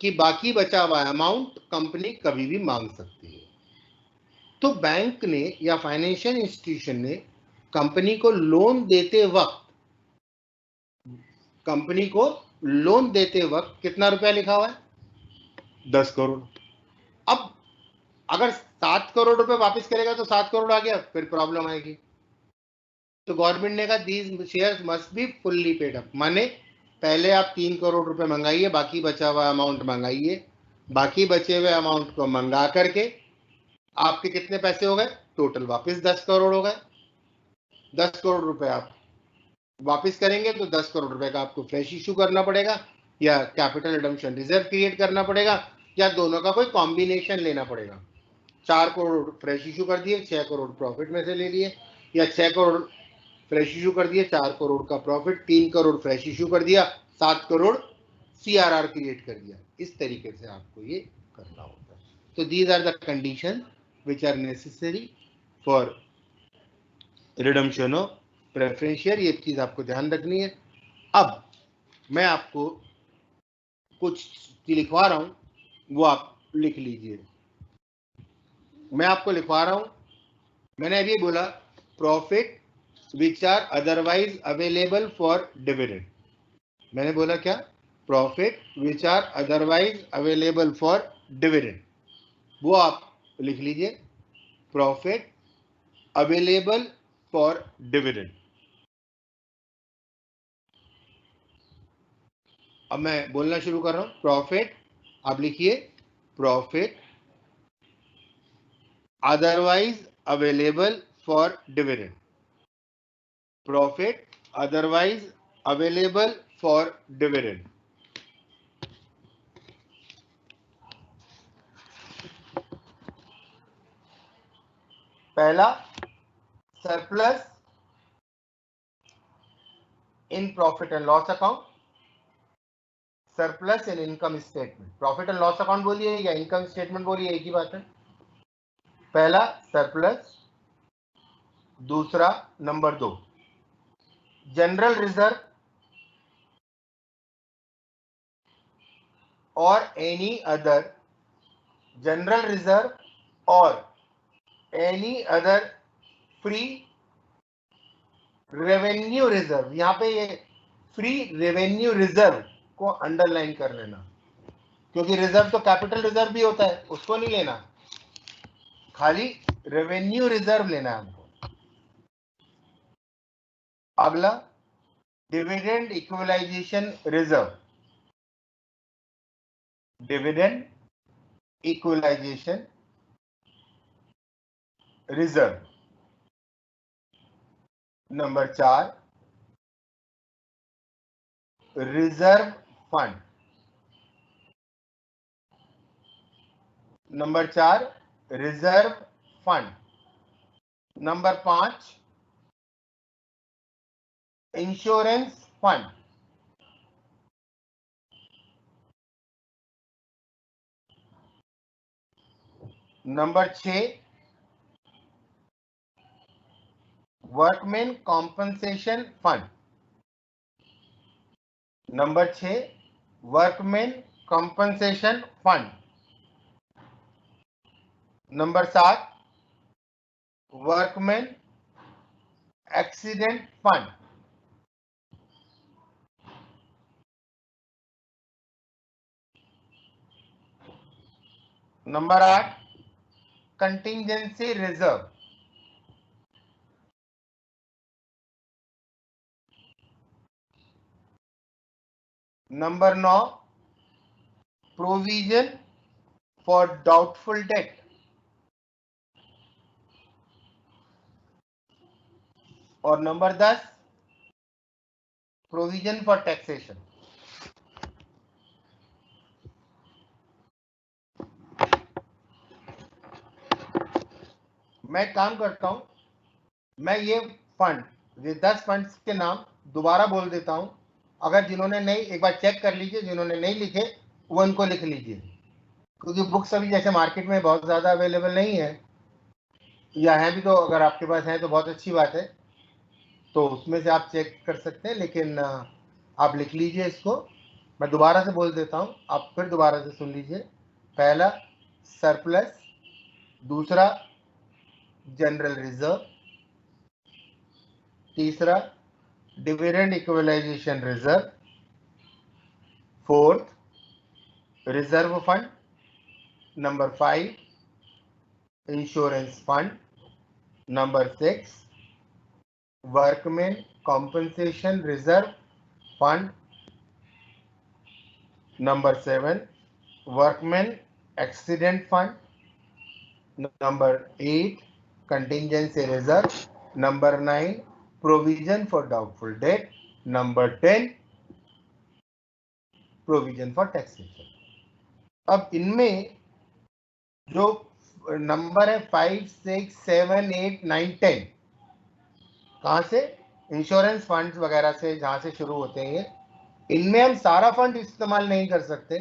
कि बाकी बचा हुआ अमाउंट कंपनी कभी भी मांग सकती है। तो बैंक ने या फाइनेंशियल इंस्टीट्यूशन ने कंपनी को लोन देते वक्त कितना रुपया लिखा हुआ है? 10 करोड़। अब अगर 7 करोड़ रुपए वापस करेगा तो 7 करोड़ आ गया, फिर प्रॉब्लम आएगी। तो गवर्नमेंट ने कहा these shares must be fully paid up, माने पहले आप 3 करोड़ रुपए मंगाइए, बाकी बचा हुआ अमाउंट मंगाइए, बाकी बचे हुए अमाउंट को मंगा करके आपके कितने पैसे हो गए टोटल? वापस 10 करोड़ हो गए। 10 करोड़ रुपए आप वापस करेंगे तो 10 करोड़ रुपए का आपको फ्रेश इशू करना पड़ेगा, या कैपिटल रिडम्पशन रिजर्व क्रिएट करना पड़ेगा, या दोनों का कोई कॉम्बिनेशन लेना पड़ेगा। 4 करोड़ फ्रेश इशू कर दिए, 6 करोड़ प्रॉफिट में से ले लिए, या 6 करोड़ फ्रेश इशू कर दिए, 4 करोड़ का प्रॉफिट, 3 करोड़ फ्रेश इशू कर दिया, 7 करोड़ सीआरआर क्रिएट कर दिया। इस तरीके से आपको ये करना होता है। तो these are the condition which are necessary for redemption of preference share. ये चीज आपको ध्यान रखनी है। अब मैं आपको कुछ लिखवा रहा हूं, वो आप लिख लीजिए। मैं आपको लिखवा रहा हूं, मैंने अभी बोला profit which are otherwise available for dividend. मैंने बोला क्या? Profit which are otherwise available for dividend, वो आप लिख लीजिए, प्रॉफिट अवेलेबल फॉर डिविडेंड। अब मैं बोलना शुरू कर रहा हूं। प्रॉफिट, आप लिखिए profit otherwise available for dividend, profit otherwise available for dividend. पहला, surplus in profit and loss account, surplus in income statement. Profit and loss account बोलिए या इनकम स्टेटमेंट बोलिए, एक ही बात है। पहला सरप्लस, दूसरा नंबर 2 जनरल रिजर्व और एनी अदर, जनरल रिजर्व और any other free revenue reserve. यहां पे ये फ्री रेवेन्यू रिजर्व को अंडरलाइन कर लेना, क्योंकि रिजर्व तो कैपिटल रिजर्व भी होता है, उसको नहीं लेना, खाली रेवेन्यू रिजर्व लेना है हमको। अगला, dividend equalisation reserve, dividend equalisation reserve. Number 4, reserve fund. Number 4, reserve fund. Number 5, insurance fund. Number 6, workman compensation fund. Number 6, workman compensation fund. Number 7, workman accident fund. Number 8, contingency reserve. Number 9, provision for doubtful debt. और number 10, provision for taxation. मैं काम करता हूं, मैं ये fund, ये 10 funds के नाम दोबारा बोल देता हूं। अगर जिन्होंने नहीं, एक बार चेक कर लीजिए, जिन्होंने नहीं लिखे वो इनको लिख लीजिए, क्योंकि बुक्स अभी जैसे मार्केट में बहुत ज़्यादा अवेलेबल नहीं है, या है भी तो अगर आपके पास है तो बहुत अच्छी बात है, तो उसमें से आप चेक कर सकते हैं, लेकिन आप लिख लीजिए इसको। मैं दोबारा से बोल देता हूं, आप फिर दोबारा से सुन लीजिए। पहला सरप्लस, दूसरा जनरल रिजर्व, तीसरा dividend equalisation reserve, fourth reserve fund, number 5 insurance fund, number 6 workman compensation reserve fund, number 7 workman accident fund, number 8 contingency reserve, number 9 provision for doubtful debt, number 10 provision for taxation। अब इनमें जो number है 5, 6, 7, 8, 9, 10 कहां से, insurance funds वगैरह से जहां से शुरू होते हैं, इनमें हम सारा फंड इस्तेमाल नहीं कर सकते।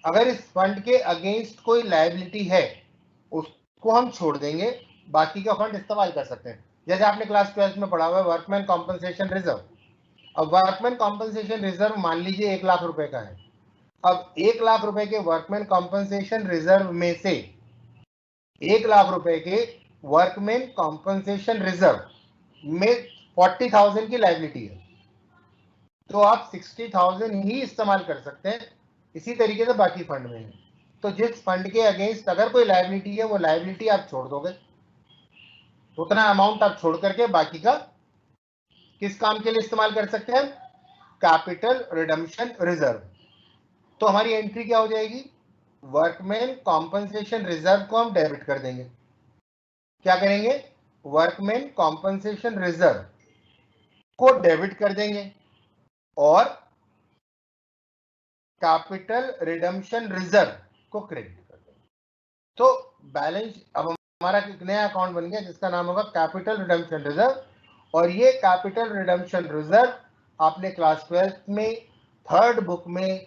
अगर इस फंड के अगेंस्ट कोई लायबिलिटी है उसको हम छोड़ देंगे, बाकी का फंड इस्तेमाल कर सकते हैं। जैसे आपने क्लास 12 में पढ़ा हुआ है वर्कमैन कॉम्पनसेशन रिजर्व। अब वर्कमैन कॉम्पनसेशन रिजर्व मान लीजिए 1 लाख रुपए का है। अब 1 लाख रुपए के वर्कमैन कॉम्पनसेशन रिजर्व में से 1 लाख रुपए के वर्कमैन कॉम्पनसेशन रिजर्व में 40,000 की लायबिलिटी है, तो आप 60,000 ही इस्तेमाल कर सकते हैं। इसी तरीके से बाकी फंड में है, तो जिस फंड के अगेंस्ट अगर कोई लायबिलिटी है वो लायबिलिटी आप छोड़ दोगे, उतना अमाउंट आप छोड़ करके बाकी का किस काम के लिए इस्तेमाल कर सकते हैं, कैपिटल रिडम्पशन रिजर्व। तो हमारी एंट्री क्या हो जाएगी, वर्कमैन कॉम्पनसेशन रिजर्व को हम डेबिट कर देंगे। क्या करेंगे, वर्कमैन कॉम्पनसेशन रिजर्व को डेबिट कर देंगे और कैपिटल रिडम्पशन रिजर्व को क्रेडिट कर देंगे। तो बैलेंस, अब हमारा एक नया अकाउंट बन गया जिसका नाम होगा कैपिटल रिडम्पशन रिजर्व। और ये कैपिटल रिडम्पशन रिजर्व आपने क्लास 12 में थर्ड बुक में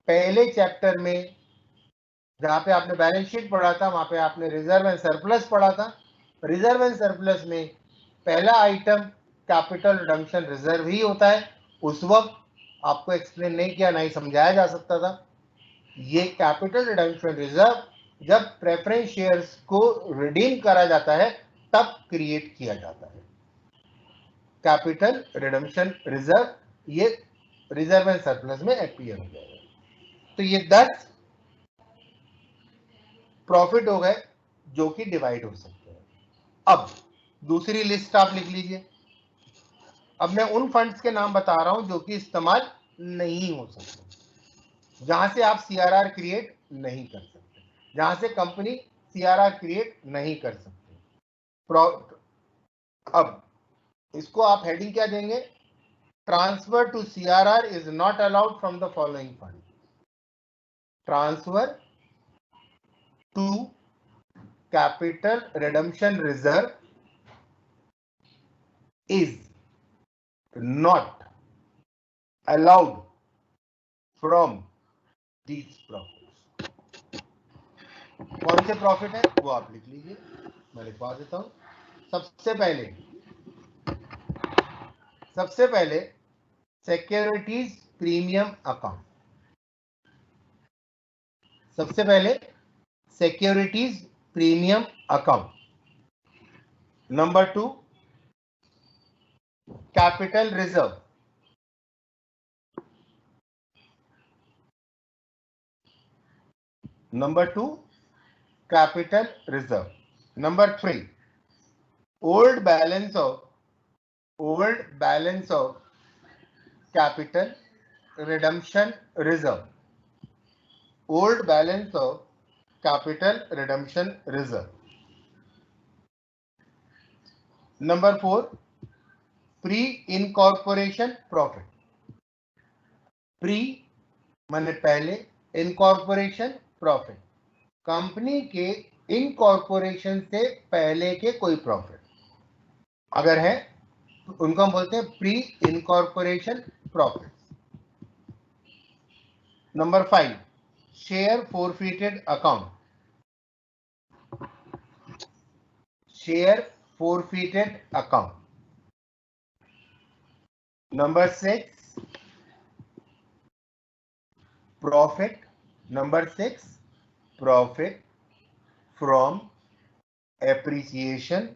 पहले चैप्टर में जहां पे आपने बैलेंस शीट पढ़ा था वहां पे आपने रिजर्व एंड सरप्लस पढ़ा था। रिजर्व एंड सरप्लस में पहला आइटम कैपिटल रिडम्पशन रिजर्व ही होता है। उस वक्त आपको एक्सप्लेन नहीं किया, नहीं समझाया जा सकता था। ये कैपिटल रिडम्पशन रिजर्व जब प्रेफरेंस शेयर्स को रिडीम करा जाता है तब क्रिएट किया जाता है। कैपिटल रिडम्पशन रिजर्व ये रिजर्व एंड सरप्लस में अपीयर हो जाएगा। तो ये 10 प्रॉफिट हो गए जो कि डिवाइड हो सकते हैं। अब दूसरी लिस्ट आप लिख लीजिए। अब मैं उन फंड्स के नाम बता रहा हूं जो कि इस्तेमाल नहीं हो सकते, जहां से आप सीआरआर क्रिएट नहीं कर सकते, जहां से कंपनी सीआरआर क्रिएट नहीं कर सकते। अब इसको आप हेडिंग क्या देंगे, transfer to CRR is not allowed from the following fund. Transfer to capital redemption reserve is not allowed from these profits। कौन से प्रॉफिट है वो आप लिख लीजिए, मैं लिखवा देता हूं। सबसे पहले सिक्योरिटीज प्रीमियम अकाउंट। सबसे पहले securities premium account. Number 2 capital reserve. Number 2 capital reserve. Number 3 old balance of capital redemption reserve. Old balance of capital redemption reserve. Number 4 pre incorporation profit. Pre माने पहले, इनकॉर्पोरेशन प्रॉफिट, कंपनी के incorporation से पहले के कोई profit अगर है तो उनको हम बोलते हैं pre incorporation profit. Number 5 share forfeited account. Share forfeited account. Number 6 profit number 6, profit from appreciation,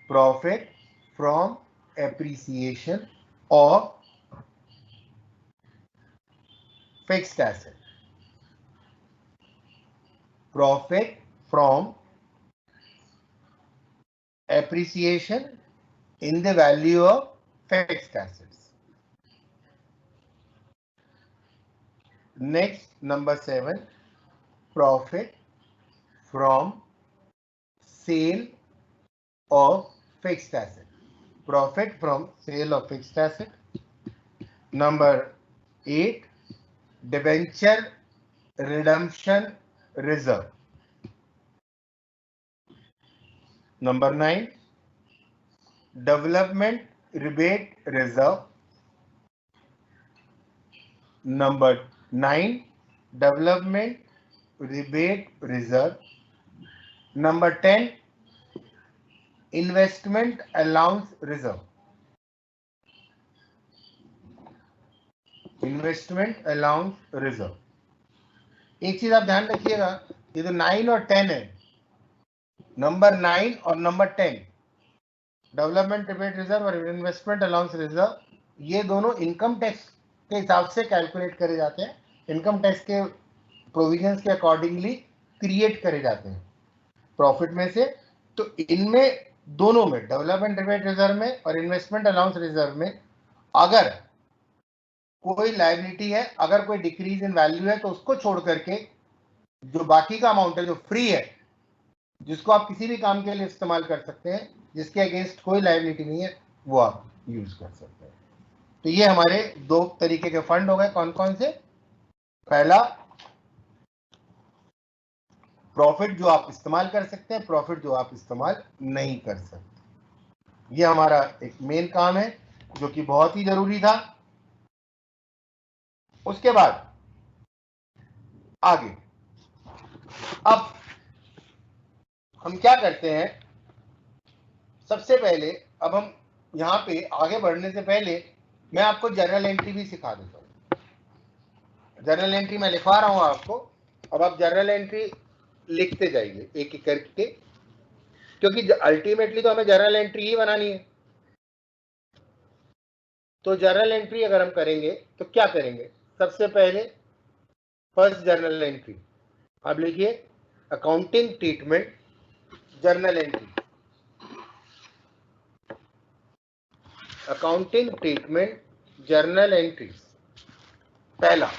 profit from appreciation of fixed asset, profit from appreciation in the value of fixed assets. Next, number 7, profit from sale of fixed asset, profit from sale of fixed asset. Number 8, debenture redemption reserve. Number 9, development rebate reserve. Number 9, development rebate reserve. Number 10, investment allowance reserve. Investment allowance reserve. एक चीज आप ध्यान रखिएगा, ये तो 9 और 10 है, number 9 और नंबर 10, डेवलपमेंट रिबेट रिजर्व और इन्वेस्टमेंट अलाउंस रिजर्व, ये दोनों इनकम टैक्स के हिसाब से कैलकुलेट करे जाते हैं, इनकम टैक्स के प्रोविजंस के अकॉर्डिंगली क्रिएट करे जाते हैं प्रॉफिट में से. तो इनमें दोनों में, डेवलपमेंट रिबेट रिजर्व में और इन्वेस्टमेंट अलाउंस रिजर्व में, अगर कोई लायबिलिटी है, अगर कोई डिक्रीज इन वैल्यू है, तो उसको छोड़ करके जो बाकी का अमाउंट है, जो फ्री है, जिसको आप किसी भी काम के लिए इस्तेमाल कर सकते हैं, जिसके अगेंस्ट कोई लायबिलिटी नहीं है, वो आप यूज कर सकते हैं. तो ये हमारे दो तरीके के फंड हो गए. कौन कौन से? पहला, प्रॉफिट जो आप इस्तेमाल कर सकते हैं, प्रॉफिट जो आप इस्तेमाल नहीं कर सकते. ये हमारा एक मेन काम है जो कि बहुत ही जरूरी था. उसके बाद आगे, अब हम क्या करते हैं, सबसे पहले अब हम यहां पे आगे बढ़ने से पहले मैं आपको जर्नल एंट्री भी सिखा देता हूं. जर्नल एंट्री मैं लिखवा रहा हूं आपको, अब आप जर्नल एंट्री लिखते जाइए एक एक करके, क्योंकि अल्टीमेटली तो हमें जर्नल एंट्री ही बनानी है. तो जर्नल एंट्री अगर हम करेंगे तो क्या करेंगे, सबसे पहले फर्स्ट जर्नल एंट्री आप लिखिए, accounting treatment journal entry. Accounting treatment journal entry. पहला,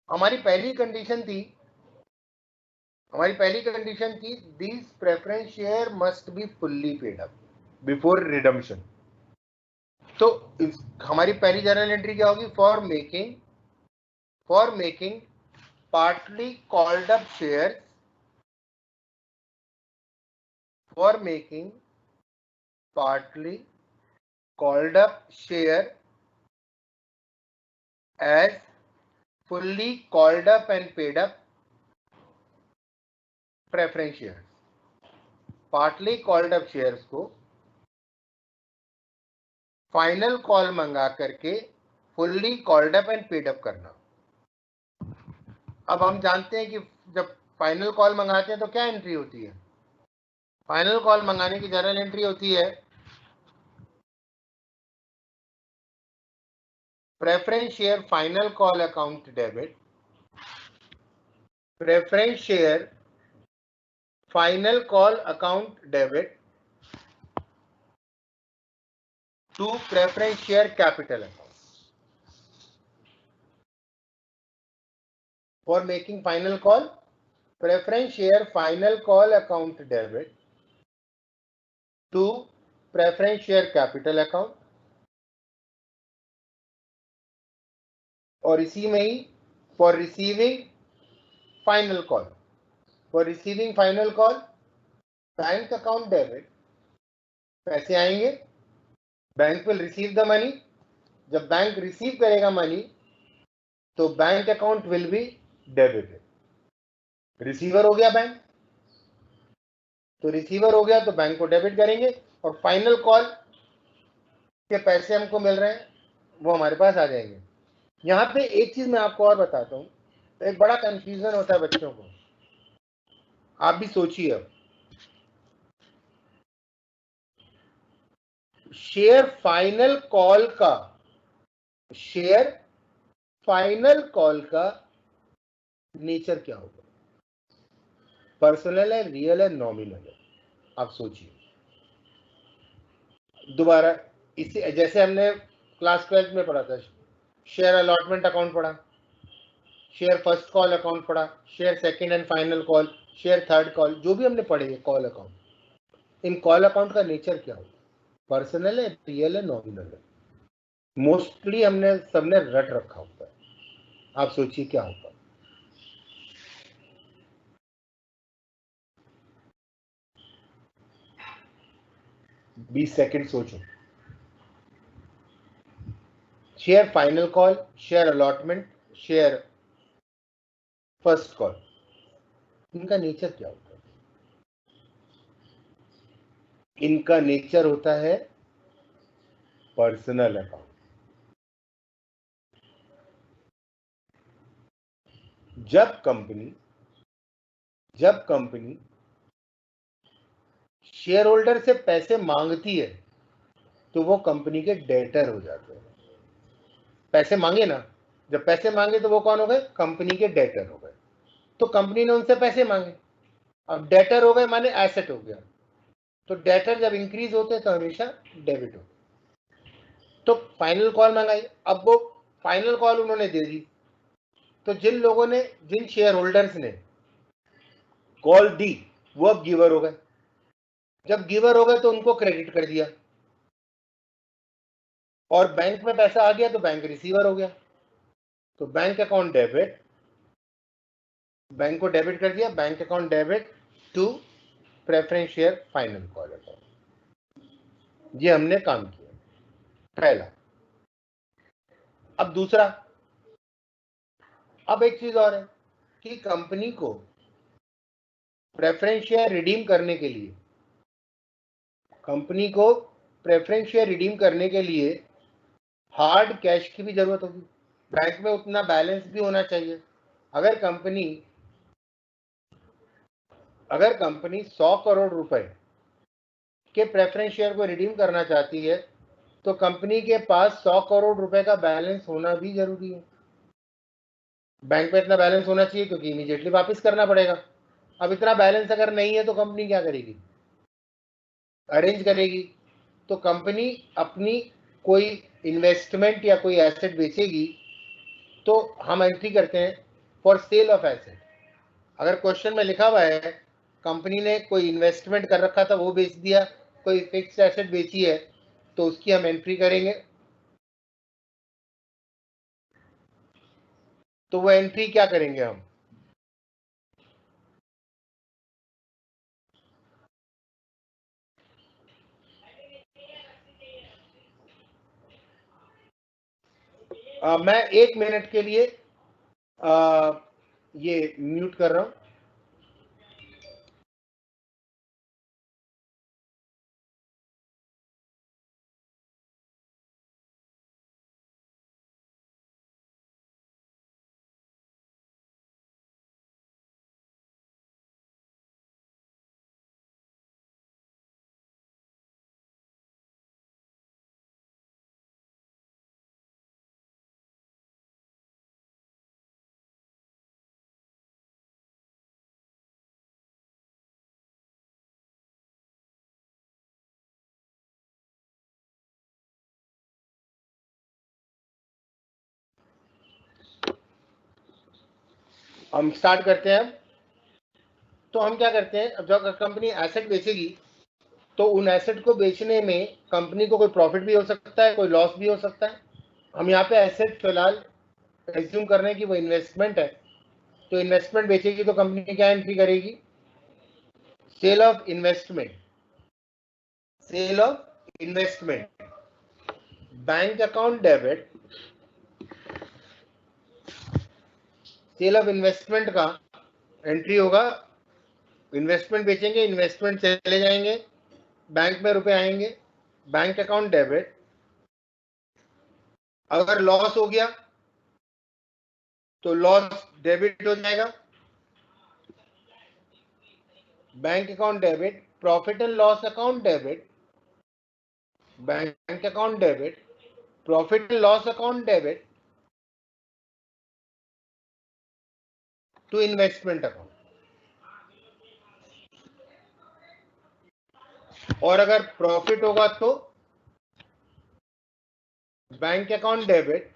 हमारी पहली कंडीशन थी, this preference share must be fully paid up before redemption. तो हमारी पहली जर्नल एंट्री क्या होगी, for making partly called up share, for making partly called up share as fully called up and paid up preference shares. partly called up shares को final call मंगा करके fully called up and paid up करना. अब हम जानते हैं कि जब फाइनल कॉल मंगाते हैं तो क्या एंट्री होती है, फाइनल कॉल मंगाने की जर्नल एंट्री होती है, preference share final call account debit, preference share final call account debit to preference share capital account. For making final call, preference share final call account debit to preference share capital account. और इसी में ही for receiving final call, bank account debit, पैसे आएंगे, bank will receive the money. जब bank receive करेगा money तो bank account will be debited. Receiver हो गया बैंक, तो रिसीवर हो गया तो बैंक को डेबिट करेंगे, और फाइनल कॉल के पैसे हमको मिल रहे हैं वो हमारे पास आ जाएंगे। यहाँ पे एक चीज मैं आपको और बताता हूँ, एक बड़ा कंफ्यूजन होता है बच्चों को, आप भी सोचिए। अब शेयर फाइनल कॉल का, शेयर फाइनल कॉल का नेचर क्या होगा? पर्सनल है, रियल है, नॉमिनल है? आप सोचिए दोबारा। इसी जैसे हमने क्लास 12 में पढ़ा था, शेयर अलॉटमेंट अकाउंट पढ़ा, शेयर फर्स्ट कॉल अकाउंट पढ़ा, share second and final call, share third call, जो भी हमने पढ़े कॉल अकाउंट, इन कॉल अकाउंट का नेचर क्या होगा? पर्सनल है, रियल है, नॉमिनल है? मोस्टली हमने सबने रट रखा होता है। आप सोचिए क्या होगा? 20 सेकंड सोचो। Share final call, share allotment, share first call, इनका नेचर क्या होता है? इनका नेचर होता है पर्सनल अकाउंट। जब कंपनी शेयर होल्डर से पैसे मांगती है तो वो कंपनी के डेटर हो जाते हैं। पैसे मांगे ना, जब पैसे मांगे तो वो कौन हो गए? कंपनी के डेटर हो गए। तो कंपनी ने उनसे पैसे मांगे, अब डेटर हो गए माने एसेट हो गया। तो डेटर जब इंक्रीज होते हैं तो हमेशा डेबिट हो। तो फाइनल कॉल मंगाई, अब वो फाइनल कॉल उन्होंने दे दी, तो जिन लोगों ने, जिन शेयर होल्डर्स ने कॉल दी वो अब गिवर हो गए। जब गिवर हो गए तो उनको क्रेडिट कर दिया, और बैंक में पैसा आ गया तो बैंक रिसीवर हो गया। तो बैंक अकाउंट डेबिट, बैंक को डेबिट कर दिया, bank account debit to preference share final call account. ये हमने काम किया पहला। अब दूसरा, अब एक चीज और है कि कंपनी को प्रेफरेंस शेयर रिडीम करने के लिए, कंपनी को प्रेफरेंस शेयर रिडीम करने के लिए हार्ड कैश की भी जरूरत होगी। बैंक में उतना बैलेंस भी होना चाहिए। अगर कंपनी 100 करोड़ रुपए के प्रेफरेंस शेयर को रिडीम करना चाहती है तो कंपनी के पास 100 करोड़ रुपए का बैलेंस होना भी जरूरी है। बैंक में इतना बैलेंस होना चाहिए क्योंकि इमीडिएटली वापस करना पड़ेगा। अब इतना बैलेंस अगर नहीं है तो कंपनी क्या करेगी? अरेंज करेगी। तो कंपनी अपनी कोई इन्वेस्टमेंट या कोई एसेट बेचेगी तो हम एंट्री करते हैं फॉर सेल ऑफ एसेट। अगर क्वेश्चन में लिखा हुआ है कंपनी ने कोई इन्वेस्टमेंट कर रखा था वो बेच दिया, कोई फिक्स्ड एसेट बेची है, तो उसकी हम एंट्री करेंगे। तो वो एंट्री क्या करेंगे हम? मैं 1 मिनट के लिए ये म्यूट कर रहा हूं। हम स्टार्ट करते हैं अब। तो हम क्या करते हैं, अब जब कंपनी एसेट बेचेगी तो उन एसेट को बेचने में कंपनी को कोई प्रॉफिट भी हो सकता है, कोई लॉस भी हो सकता है। हम यहाँ पे एसेट फिलहाल एज्यूम कर रहे हैं कि वो इन्वेस्टमेंट है, तो इन्वेस्टमेंट बेचेगी तो कंपनी क्या एंट्री करेगी? Sale of investment, sale of investment, bank account debit, sale of investment का एंट्री होगा। इन्वेस्टमेंट बेचेंगे, इन्वेस्टमेंट चले जाएंगे, बैंक में रुपए आएंगे, बैंक अकाउंट डेबिट, अगर लॉस हो गया तो लॉस डेबिट हो जाएगा, bank account debit, profit and loss account debit, bank account debit, profit and loss account debit to investment account. और अगर प्रॉफिट होगा तो bank account debit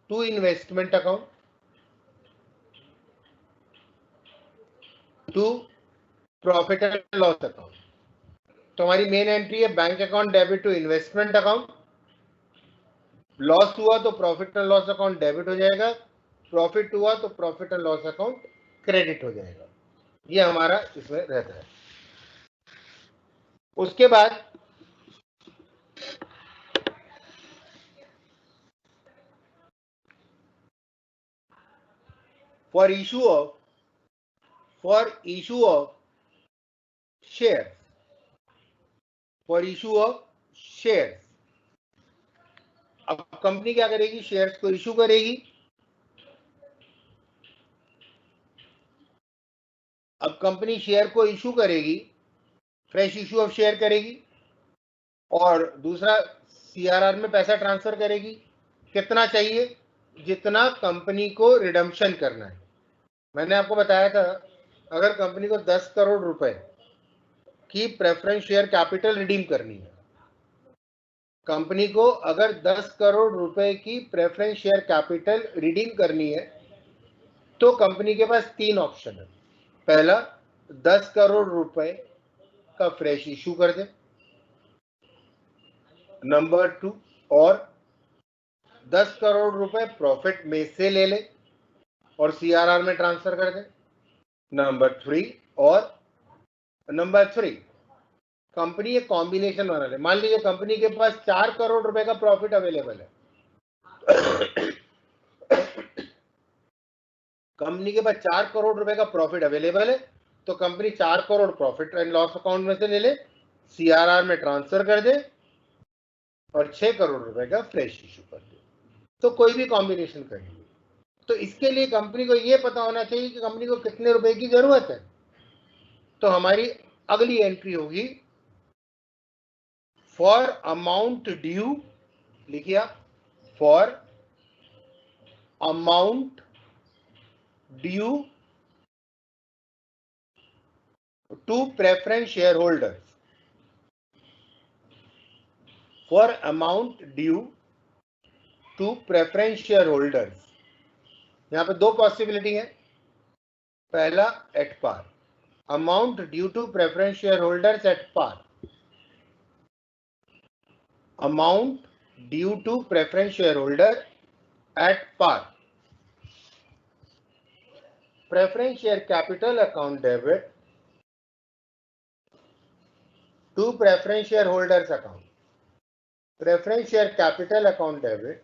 to investment account to profit and loss account. तो हमारी main entry है bank account debit to investment account, loss हुआ तो profit and loss account debit हो जाएगा, प्रॉफिट हुआ तो profit and loss account credit हो जाएगा। ये हमारा इसमें रहता है। उसके बाद for issue of share, for issue of share, अब कंपनी क्या करेगी, शेयर्स को इशू करेगी। अब कंपनी शेयर को इशू करेगी, फ्रेश इशू ऑफ शेयर करेगी, और दूसरा सीआरआर में पैसा ट्रांसफर करेगी। कितना चाहिए, जितना कंपनी को रिडम्पशन करना है। मैंने आपको बताया था अगर कंपनी को 10 करोड़ रुपए की प्रेफरेंस शेयर कैपिटल रिडीम करनी है, कंपनी को अगर 10 करोड़ रुपए की प्रेफरेंस शेयर कैपिटल रिडीम करनी है तो कंपनी के पास 3 ऑप्शन है। पहला, 10 करोड़ रुपए का फ्रेश इशू कर दे। नंबर 2, और 10 करोड़ रुपए प्रॉफिट में से ले ले और सीआरआर में ट्रांसफर कर दे। नंबर 3, कंपनी एक कॉम्बिनेशन बना ले। मान लीजिए कंपनी के पास 4 करोड़ रुपए का प्रॉफिट अवेलेबल है, कंपनी के पास 4 करोड़ रुपए का प्रॉफिट अवेलेबल है, तो company 4 crore profit and loss account में से ले ले, सीआरआर में ट्रांसफर कर दे और 6 करोड़ रुपए का फ्रेश इशू कर दे। तो कोई भी कॉम्बिनेशन करेंगे। तो इसके लिए कंपनी को यह पता होना चाहिए कि कंपनी को कितने रुपए की जरूरत है। तो हमारी अगली एंट्री होगी फॉर अमाउंट ड्यू, लिखिए आप, for amount due to preference share holders, for amount due to preference share holders. यहां पे 2 पॉसिबिलिटी है। पहला, at par, amount due to preference share holders at par, amount due to preference share holder at par, preference share capital account debit to preference share holders account, preference share capital account debit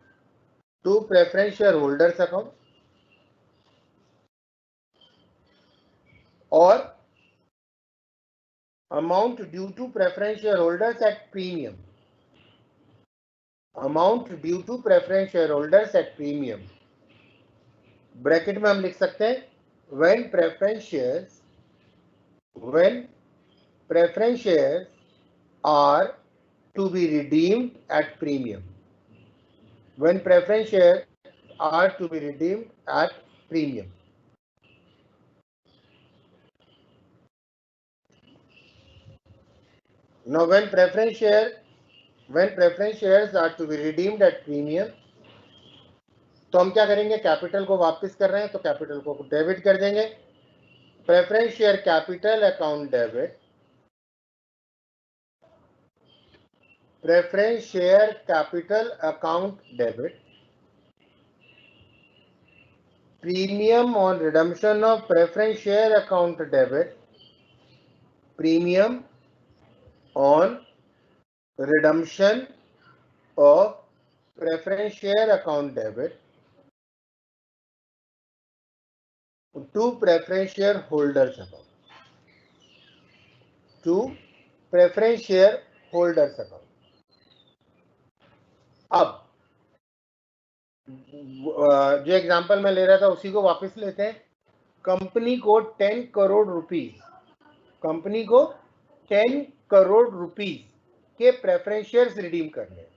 to preference share holders account, और amount due to preference share holders at premium, amount due to preference share holders at premium. Bracket में हम लिख सकते हैं when preference shares are to be redeemed at premium, when preference shares are to be redeemed at premium. Now when preference shares are to be redeemed at premium, तो हम क्या करेंगे, capital को वापस कर रहे हैं तो कैपिटल को डेबिट कर देंगे। Preference share capital account debit, preference share capital account debit, premium on redemption of preference share account debit, premium on redemption of preference share account debit to preference share holders account, to preference share holders account. अब जो example मैं ले रहा था उसी को वापस लेते हैं। कंपनी को 10 करोड़ रुपीस, कंपनी को 10 करोड़ रुपीस के प्रेफरेंस शेयर्स रिडीम करने हैं,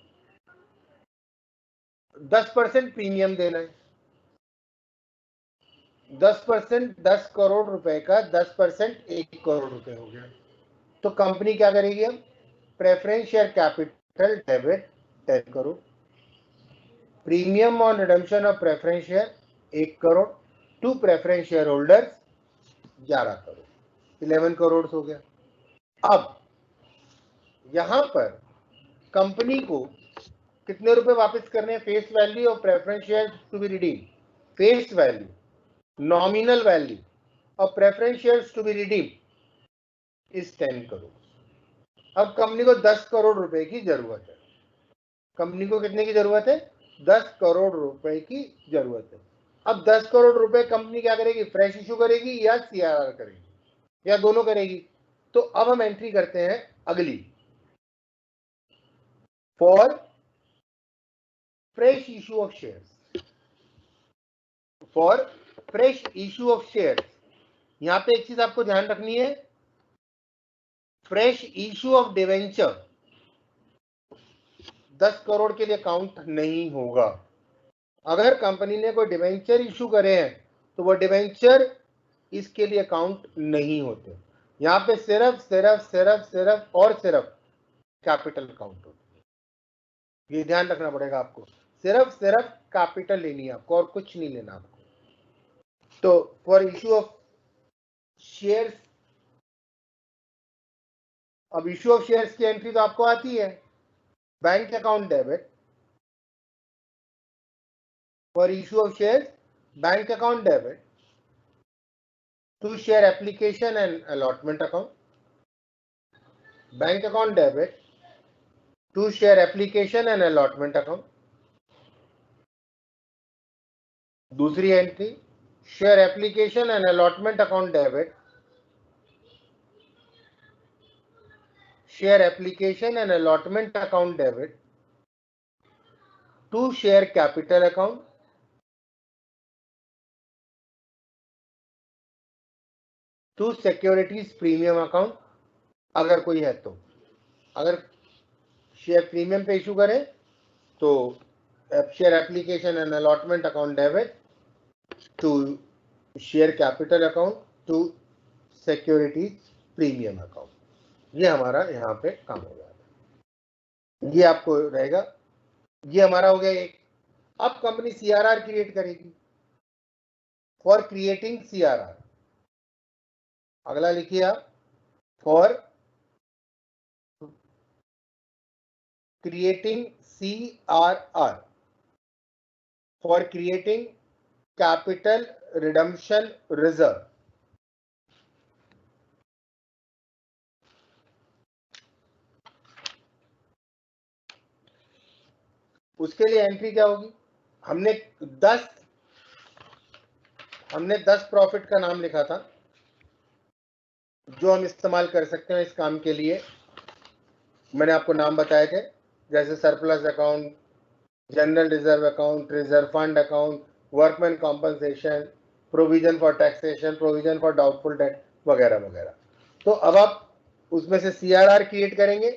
10% प्रीमियम देना है। 10%, 10 करोड़ रुपए का 10% 1 करोड़ रुपए हो गया। तो कंपनी क्या करेगी? अब preference share capital debit 10 crore, premium on redemption of preference share 1 crore, to preference share holders 11 crore, 11 crore हो गया। अब यहां पर कंपनी को कितने रुपए वापस करने हैं? Face value of preference share to be redeem, face value, nominal value of preference shares to be redeem is 10 crore. अब कंपनी को 10 करोड़ रुपए की जरूरत है। कंपनी को कितने की जरूरत है? 10 करोड़ रुपए की जरूरत है। अब 10 करोड़ रुपए कंपनी क्या करेगी? फ्रेश इशू करेगी या सीआरआर करेगी या दोनों करेगी? तो अब हम एंट्री करते हैं अगली, for fresh issue of shares, for fresh issue of shares. यहां पे एक चीज आपको ध्यान रखनी है, fresh issue of debenture 10 crore के लिए काउंट नहीं होगा। अगर कंपनी ने कोई डिवेंचर इशू करे हैं तो वो डिवेंचर इसके लिए काउंट नहीं होते। यहां पे सिर्फ सिर्फ सिर्फ सिर्फ और सिर्फ कैपिटल काउंट होती है। ये ध्यान रखना पड़ेगा आपको, सिर्फ सिर्फ कैपिटल लेनी है आपको और कुछ नहीं लेना आपको। तो फॉर इशू ऑफ शेयर्स, अब इशू ऑफ शेयर्स की एंट्री तो आपको आती है, bank account debit, for issue of shares bank account debit to share application and allotment account, bank account debit to share application and allotment account। दूसरी entry share application and allotment account debit, share application and allotment account debit to share capital account, to securities premium account अगर कोई है तो। अगर share premium पे issue करें तो share application and allotment account debit to share capital account to securities premium account. ये हमारा यहाँ पे काम हो जाता है, ये आपको रहेगा। ये हमारा हो गया एक। अब कंपनी सीआरआर क्रिएट करेगी, फॉर क्रिएटिंग सीआरआर, अगला लिखिए आप, for creating CRR, for creating capital redemption reserve. उसके लिए एंट्री क्या होगी? हमने 10 प्रॉफिट का नाम लिखा था जो हम इस्तेमाल कर सकते हैं इस काम के लिए। मैंने आपको नाम बताए थे, जैसे surplus account, general reserve account, reserve fund account, workman compensation, provision for taxation, provision for doubtful date वगैरह वगैरह। तो अब आप उसमें से सीआरआर क्रिएट करेंगे।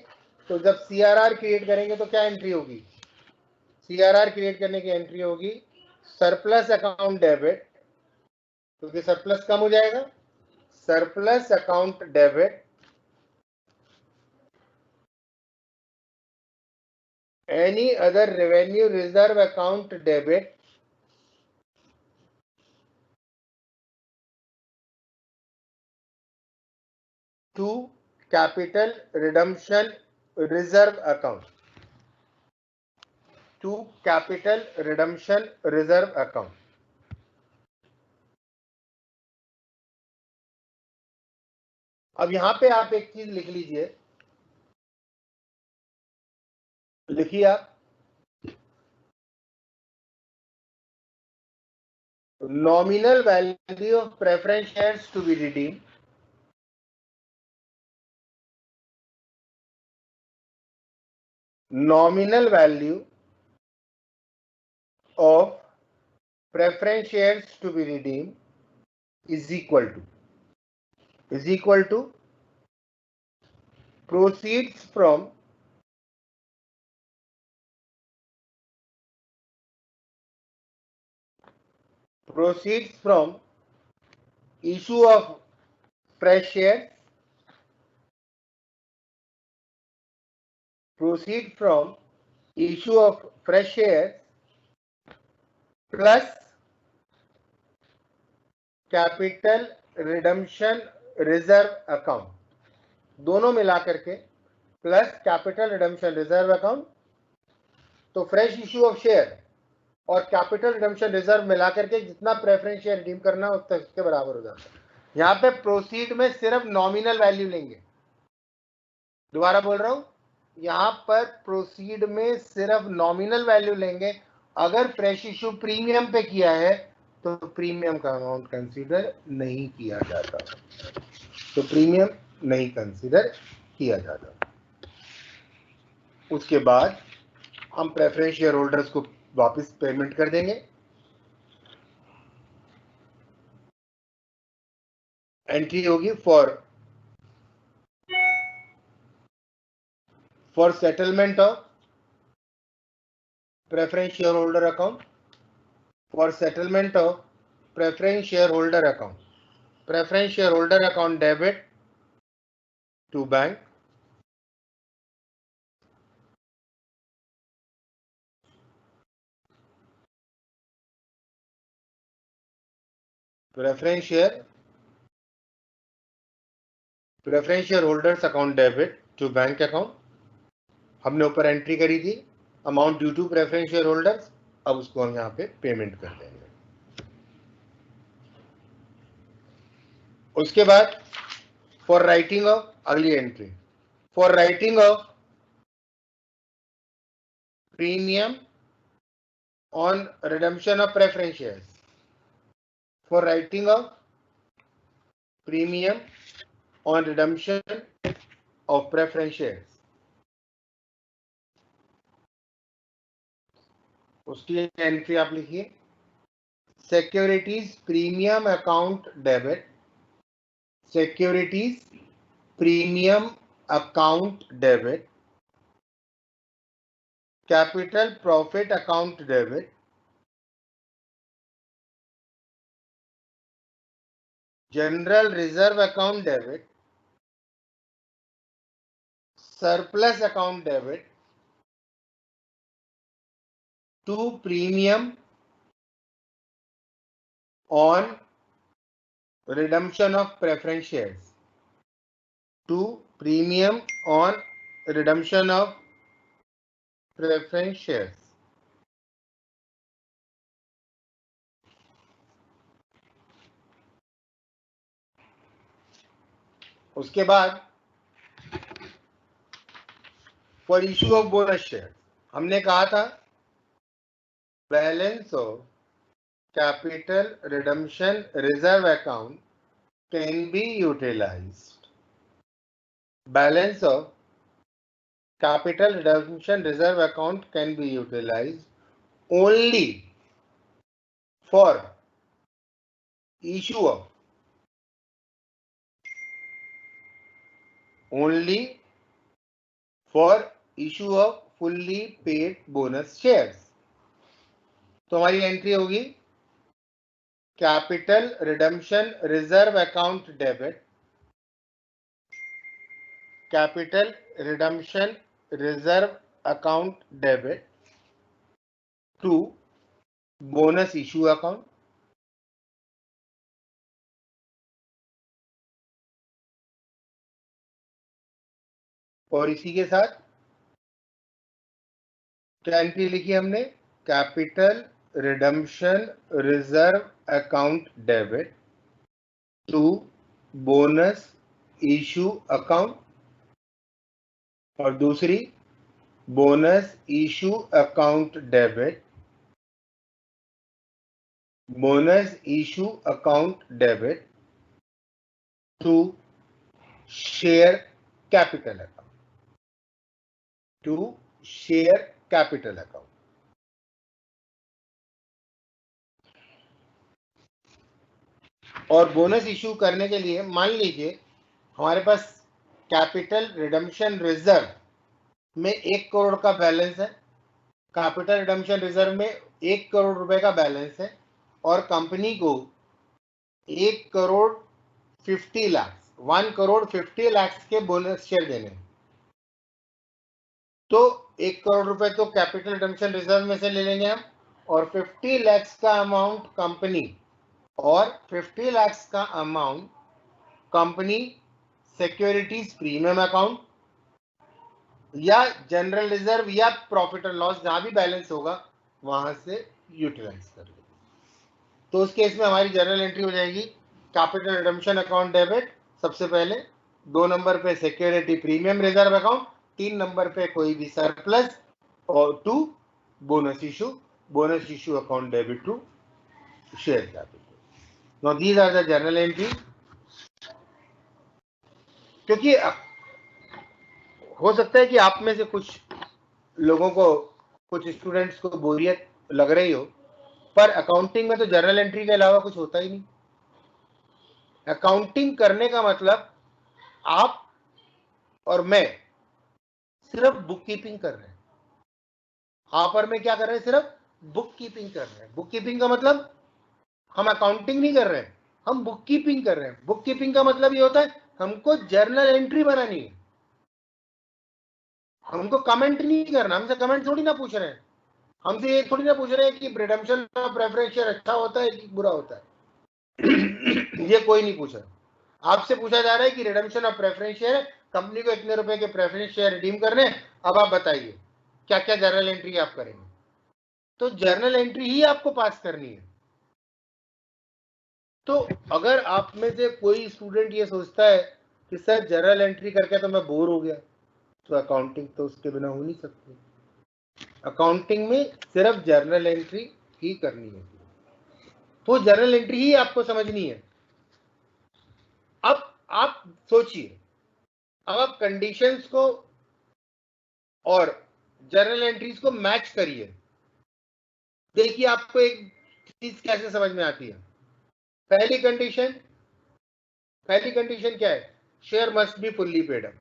तो जब सीआरआर क्रिएट करेंगे तो क्या एंट्री होगी? सीआरआर क्रिएट करने की एंट्री होगी सरप्लस अकाउंट डेबिट, क्योंकि सरप्लस कम हो जाएगा, surplus account debit any other revenue reserve account debit to capital redemption reserve account, to capital redemption reserve account। अब यहां पे आप एक चीज लिख लीजिए, लिखिए आप, nominal value of preference shares to be redeemed, nominal value of preference shares to be redeemed is equal to proceeds from issue of fresh shares, plus capital redemption reserve account, दोनों मिलाकर के plus capital redemption reserve account. तो fresh issue of share और capital redemption reserve मिलाकर के जितना preference share redeem करना उतना इसके बराबर हो जाता है। यहाँ पे प्रोसीड में सिर्फ नॉमिनल वैल्यू लेंगे, दोबारा बोल रहा हूं, यहाँ पर प्रोसीड में सिर्फ नॉमिनल वैल्यू लेंगे। अगर फ्रेश इश्यू प्रीमियम पे किया है तो प्रीमियम का अमाउंट कंसीडर नहीं किया जाता, उसके बाद हम प्रेफरेंस शेयर होल्डर्स को वापस पेमेंट कर देंगे। एंट्री होगी for settlement of preference share holder account, preference share holder account debit to bank, preference share holders account debit to bank account. हमने ऊपर एंट्री करी थी amount due to preference share holders, अब उसको हम यहाँ पे पेमेंट कर देंगे। उसके बाद फॉर राइटिंग ऑफ, अगली entry, for writing of premium on redemption of preference shares, for writing of premium on redemption of preference shares, उसकी एंट्री आप लिखिए securities premium account debit, capital profit account debit, general reserve account debit, surplus account debit to premium on redemption of preference shares, to premium on redemption of preference shares। उसके बाद for issue of bonus share, हमने कहा था balance of capital redemption reserve account can be utilised, balance of capital redemption reserve account can be utilised only for issue of fully paid bonus shares. तो हमारी entry होगी capital redemption reserve account debit, capital redemption reserve account debit to bonus issue account, और इसी के साथ क्या entry लिखी हमने, capital redemption reserve account debit to bonus issue account, और दूसरी bonus issue account debit to share capital account, और बोनस इशू करने के लिए मान लीजिए हमारे पास कैपिटल रिडम्पशन रिजर्व में 1 करोड़ का बैलेंस है, कैपिटल रिडम्पशन रिजर्व में 1 करोड़ रुपए का बैलेंस है और कंपनी को 1 करोड़ 50 लाख 1 करोड़ 50 लाख के बोनस शेयर देने, तो 1 करोड़ रुपए तो कैपिटल रिडम्पशन रिजर्व में से ले लेंगे हम, और 50 लाख का अमाउंट कंपनी और 50 लाख का amount company securities premium account या जनरल रिजर्व या प्रॉफिट एंड लॉस जहां भी बैलेंस होगा वहां से यूटिलाइज कर लेंगे। तो उस केस में हमारी जर्नल एंट्री हो जाएगी कैपिटल रिडम्पशन अकाउंट डेबिट सबसे पहले, 2 नंबर पे security premium reserve account, 3 number पे कोई भी सरप्लस, और 2 bonus issue account debit to share capital. Now these are the journal entry. क्योंकि हो सकता है कि आप में से कुछ लोगों को, कुछ स्टूडेंट्स को बोरियत लग रही हो, पर अकाउंटिंग में तो जर्नल एंट्री के अलावा कुछ होता ही नहीं। अकाउंटिंग करने का मतलब आप और मैं सिर्फ बुक कीपिंग कर रहे हैं। आप और मैं क्या कर रहे हैं? सिर्फ बुक कीपिंग कर रहे हैं। बुक कीपिंग का मतलब हम अकाउंटिंग नहीं कर रहे हैं, हम बुक कीपिंग कर रहे हैं। बुक कीपिंग का मतलब ये होता है हमको जर्नल एंट्री बनानी है, हमको कमेंट नहीं करना। हमसे कमेंट थोड़ी ना पूछ रहे हैं, हमसे ये थोड़ी ना पूछ रहे हैं कि रिडेम्पशन ऑफ प्रेफरेंस शेयर अच्छा होता है कि बुरा होता है। ये कोई नहीं पूछ रहा। आपसे पूछा जा रहा है कि रिडेम्पशन ऑफ प्रेफरेंस शेयर है, कंपनी को इतने रुपए के प्रेफरेंस शेयर रिडीम करने, अब आप बताइए क्या क्या जर्नल एंट्री आप करेंगे। तो जर्नल एंट्री ही आपको पास करनी है। तो अगर आप में से कोई स्टूडेंट ये सोचता है कि सर जर्नल एंट्री करके तो मैं बोर हो गया, तो अकाउंटिंग तो उसके बिना हो नहीं सकती। अकाउंटिंग में सिर्फ जर्नल एंट्री ही करनी है, तो जर्नल एंट्री ही आपको समझनी है। अब आप सोचिए, अब आप कंडीशंस को और जर्नल एंट्रीज को मैच करिए। देखिए आपको एक चीज कैसे समझ में आती है। पहली कंडीशन क्या है? Share must be fully paid up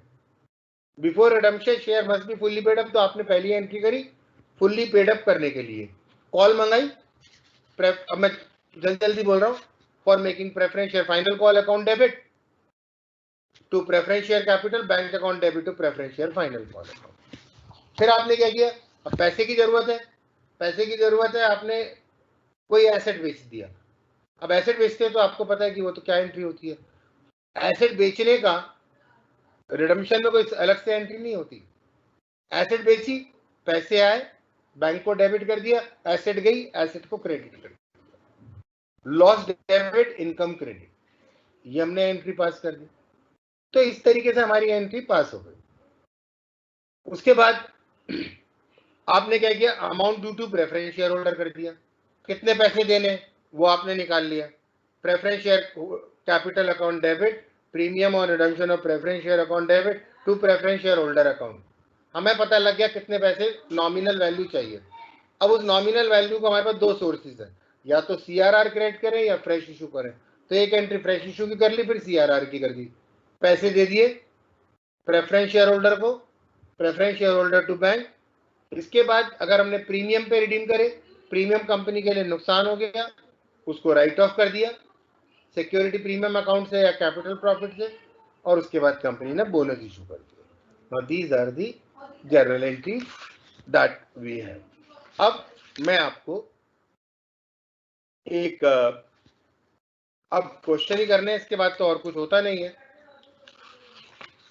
before redemption. Share must be fully paid up, तो आपने पहली एंट्री करी फुल्ली पेड अप करने के लिए, कॉल मंगाई। अब मैं जल्दी बोल रहा हूं, for making preference share final call account debit to preference share capital bank account debit to preference share final call account. फिर आपने क्या किया? अब पैसे की जरूरत है, आपने कोई एसेट बेच दिया। अब एसेट बेचते हैं तो आपको पता है कि वो तो क्या एंट्री होती है। एसेट बेचने का रिडम्पशन में कोई अलग से एंट्री नहीं होती। एसेट बेची, पैसे आए, बैंक को डेबिट कर दिया, एसेट गई, एसेट को क्रेडिट कर दिया। लॉस डेबिट इनकम क्रेडिट, ये हमने एंट्री पास कर दी। तो इस तरीके से हमारी एंट्री पास हो गई। उसके बाद आपने क्या किया? Amount due to preference share holder कर दिया। कितने पैसे देने वो आपने निकाल लिया। Preference share capital account debit premium और redemption of preference share account debit to preference share holder account. हमें पता लग गया कितने पैसे नॉमिनल वैल्यू चाहिए। अब उस नॉमिनल वैल्यू को हमारे पास 2 सोर्सेज है, या तो सीआरआर क्रिएट करें या फ्रेश इशू करें। तो एक एंट्री फ्रेश इशू की कर ली, फिर सीआरआर की कर दी। पैसे दे दिए प्रेफरेंस शेयर होल्डर को, preference share holder to bank. इसके बाद अगर हमने प्रीमियम पे रिडीम करे, प्रीमियम कंपनी के लिए नुकसान हो गया, उसको राइट ऑफ कर दिया सिक्योरिटी प्रीमियम अकाउंट से या कैपिटल प्रॉफिट से, और उसके बाद कंपनी ने बोनस इशू कर दिया। Now these are the journal entries that we have. अब मैं आपको एक अब क्वेश्चन ही करने हैं, इसके बाद तो और कुछ होता नहीं है।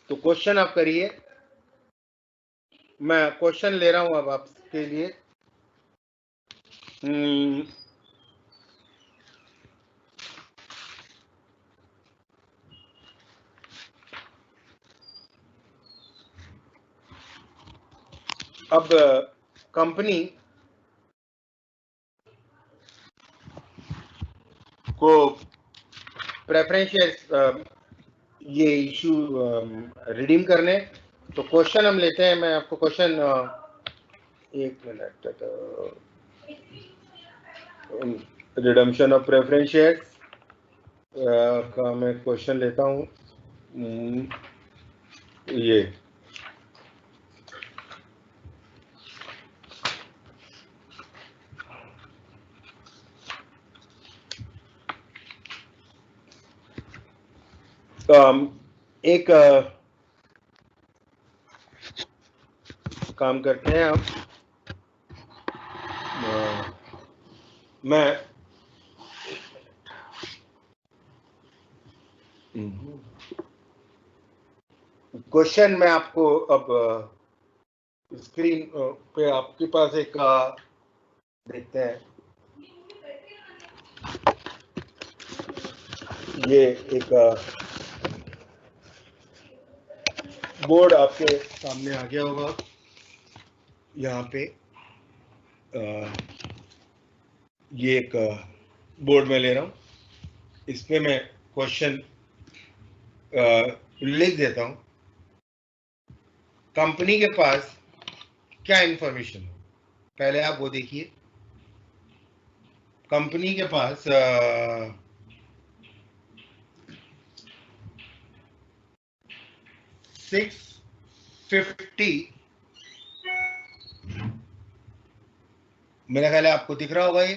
तो क्वेश्चन आप करिए। मैं क्वेश्चन ले रहा हूं अब आपके लिए। अब कंपनी को प्रेफरेंस शेयर ये इशू रिडीम करने, तो क्वेश्चन हम लेते हैं। मैं आपको क्वेश्चन एक minute, redemption of preference share का मैं क्वेश्चन लेता हूँ। ये एक काम करते हैं आप, मैं क्वेश्चन मैं आपको अब स्क्रीन पे आपके पास एक देखते हैं। ये एक बोर्ड आपके सामने आ गया होगा। यहाँ पे ये एक बोर्ड में ले रहा हूँ, इस पे मैं क्वेश्चन लिख देता हूँ। कंपनी के पास क्या इंफॉर्मेशन है, पहले आप वो देखिए। कंपनी के पास 650, मेरा ख्याल है आपको दिख रहा होगा ये।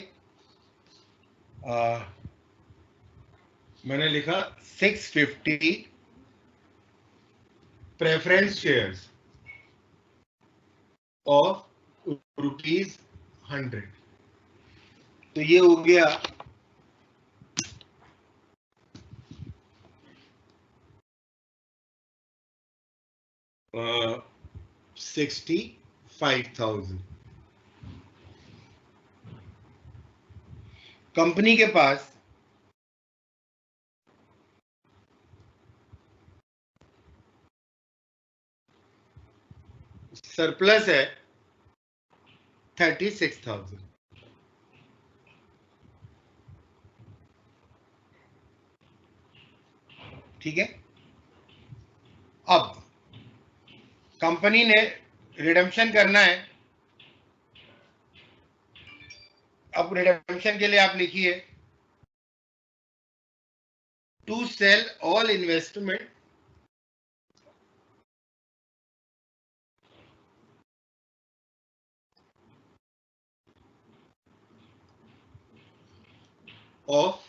मैंने लिखा 650 प्रेफरेंस शेयर्स ऑफ ₹100। तो ये हो गया 65,000। कंपनी के पास सरप्लस है 36,000। ठीक है। अब कंपनी ने रिडम्पशन करना है। अब रिडम्पशन के लिए आप लिखिए to sell all investment of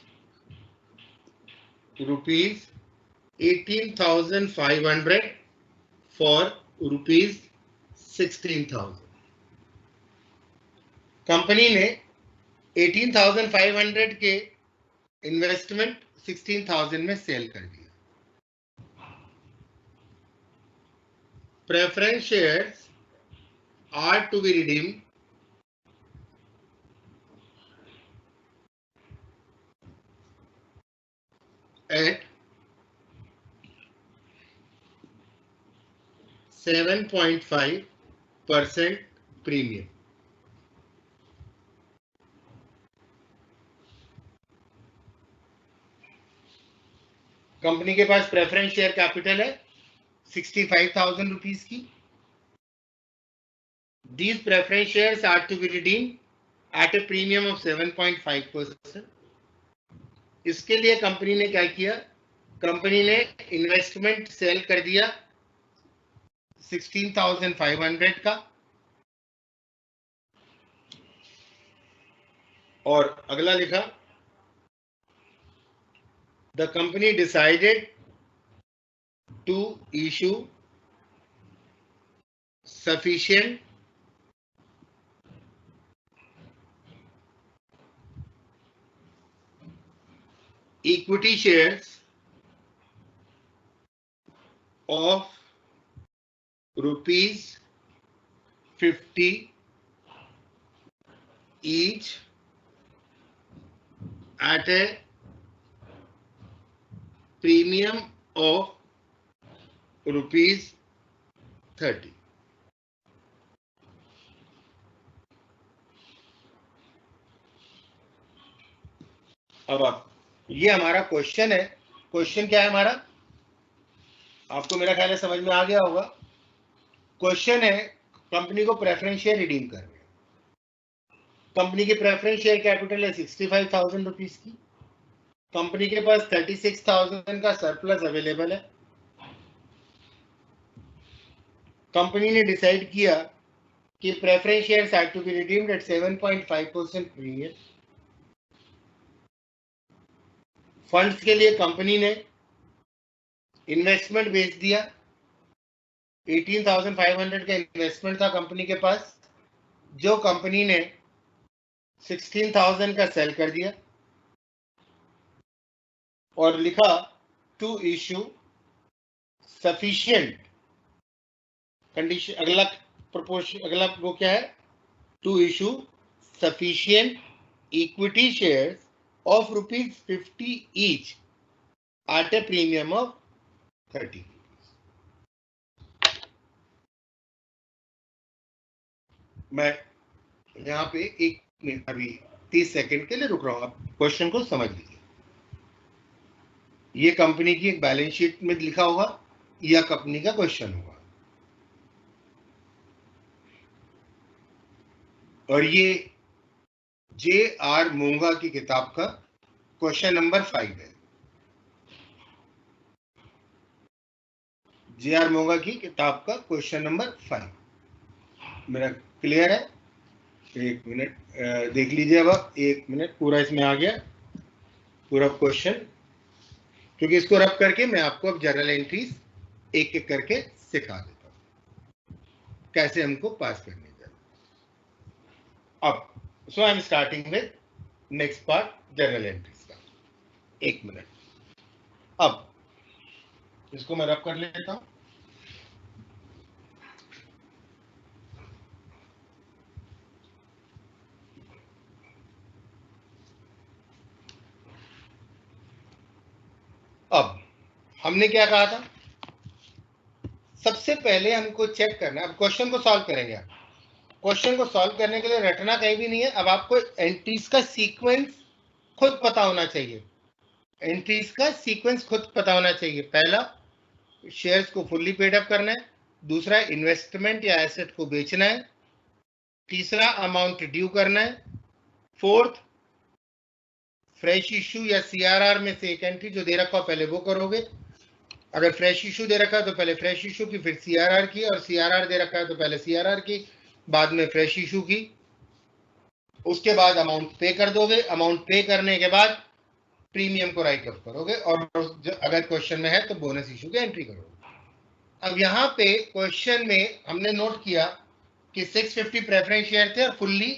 ₹18,500 for ₹16,000। कंपनी ने 18,500 के इन्वेस्टमेंट 16,000 में सेल कर दिया। Preference shares are to be redeemed at 7.5% premium. कंपनी के पास प्रेफरेंस शेयर कैपिटल है 65,000 रुपीज की। These preference shares are to be redeemed at a premium of 7.5%। इसके लिए कंपनी ने क्या किया, कंपनी ने इन्वेस्टमेंट सेल कर दिया 16,500 का, और अगला लिखा the company decided to issue sufficient equity shares of ₹50 each at a premium of ₹30। अब आप, ये हमारा क्वेश्चन है। क्वेश्चन क्या है हमारा, आपको मेरा ख्याल है समझ में आ गया होगा। क्वेश्चन है कंपनी को प्रेफरेंस शेयर रिडीम करना है। कंपनी की प्रेफरेंस शेयर कैपिटल है 65,000 रुपीज की। कंपनी के पास 36,000 का सरप्लस अवेलेबल है। कंपनी ने डिसाइड किया कि preference shares are to be redeemed at 7.5% premium. Funds के लिए कंपनी ने इन्वेस्टमेंट बेच दिया। 18,500 का इन्वेस्टमेंट था कंपनी के पास, जो कंपनी ने 16,000 का सेल कर दिया और लिखा टू इश्यू सफिशिएंट कंडीशन। अगला वो क्या है? To issue sufficient equity shares of ₹50 each at a premium of 30। मैं यहाँ पे 1 मिनट अभी 30 सेकंड के लिए रुक रहा हूं, आप क्वेश्चन को समझ लीजिए। ये कंपनी की एक बैलेंस शीट में लिखा होगा या कंपनी का क्वेश्चन होगा, और ये J.R. मोंगा की किताब का क्वेश्चन नंबर 5 है। J.R. मोंगा की किताब का क्वेश्चन नंबर 5 मेरा क्लियर है? 1 मिनट देख लीजिए। अब 1 मिनट पूरा इसमें आ गया पूरा क्वेश्चन, क्योंकि इसको रब करके मैं आपको अब जर्नल एंट्रीज एक एक करके सिखा देता हूं कैसे हमको पास करने चाहिए। अब so I am starting with next part journal entries का। 1 मिनट। अब इसको मैं रब कर लेता हूं। अब हमने क्या कहा था? सबसे पहले हमको चेक करना है। अब क्वेश्चन को सॉल्व करेंगे। आप क्वेश्चन को सॉल्व करने के लिए रटना कहीं भी नहीं है। अब आपको एंट्रीज का सीक्वेंस खुद पता होना चाहिए। एंट्रीज का सीक्वेंस खुद पता होना चाहिए। पहला, शेयर्स को फुल्ली पेड अप करना है। दूसरा, इन्वेस्टमेंट या एसेट को बेचना है। तीसरा, अमाउंट ड्यू करना है। फोर्थ, फ्रेश इश्यू या सीआरआर में से एक एंट्री जो दे रखा हो पहले वो करोगे। अगर फ्रेश इशू दे रखा है तो पहले फ्रेश इशू की, फिर सीआरआर की, और सीआरआर दे रखा है तो पहले सीआरआर की, बाद में फ्रेश इशू की। उसके बाद अमाउंट पे कर दोगे। अमाउंट पे करने के बाद प्रीमियम को राइट ऑफ करोगे, और अगर क्वेश्चन में है तो बोनस इशू की एंट्री करोगे। अब यहाँ पे क्वेश्चन में हमने नोट किया कि 650 प्रेफरेंस शेयर थे और फुल्ली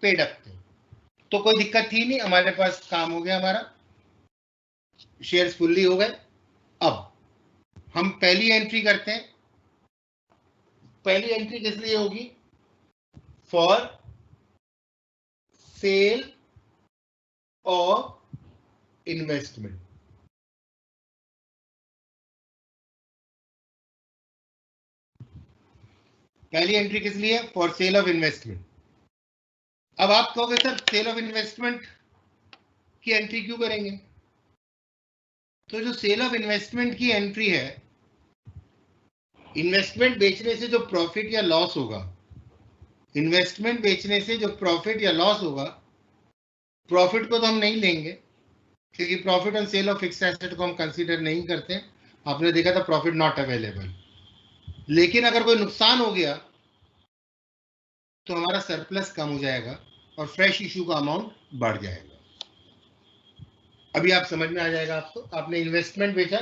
पेड अप थे, तो कोई दिक्कत थी नहीं, हमारे पास काम हो गया, हमारा शेयर्स फुल्ली हो गए। अब हम पहली एंट्री करते हैं। पहली एंट्री किस लिए होगी? For sale of investment. पहली एंट्री किस लिए? For sale of investment. अब आप कहोगे सर सेल ऑफ इन्वेस्टमेंट की एंट्री क्यों करेंगे? तो जो सेल ऑफ इन्वेस्टमेंट की एंट्री है, इन्वेस्टमेंट बेचने से जो प्रॉफिट या लॉस होगा, इन्वेस्टमेंट बेचने से जो प्रॉफिट या लॉस होगा, प्रॉफिट को तो हम नहीं लेंगे, क्योंकि profit on sale of fixed asset को हम कंसीडर नहीं करते। आपने देखा था प्रॉफिट नॉट अवेलेबल। लेकिन अगर कोई नुकसान हो गया तो हमारा सरप्लस कम हो जाएगा और फ्रेश इशू का अमाउंट बढ़ जाएगा। अभी आप समझ में आ जाएगा आपको। आपने इन्वेस्टमेंट बेचा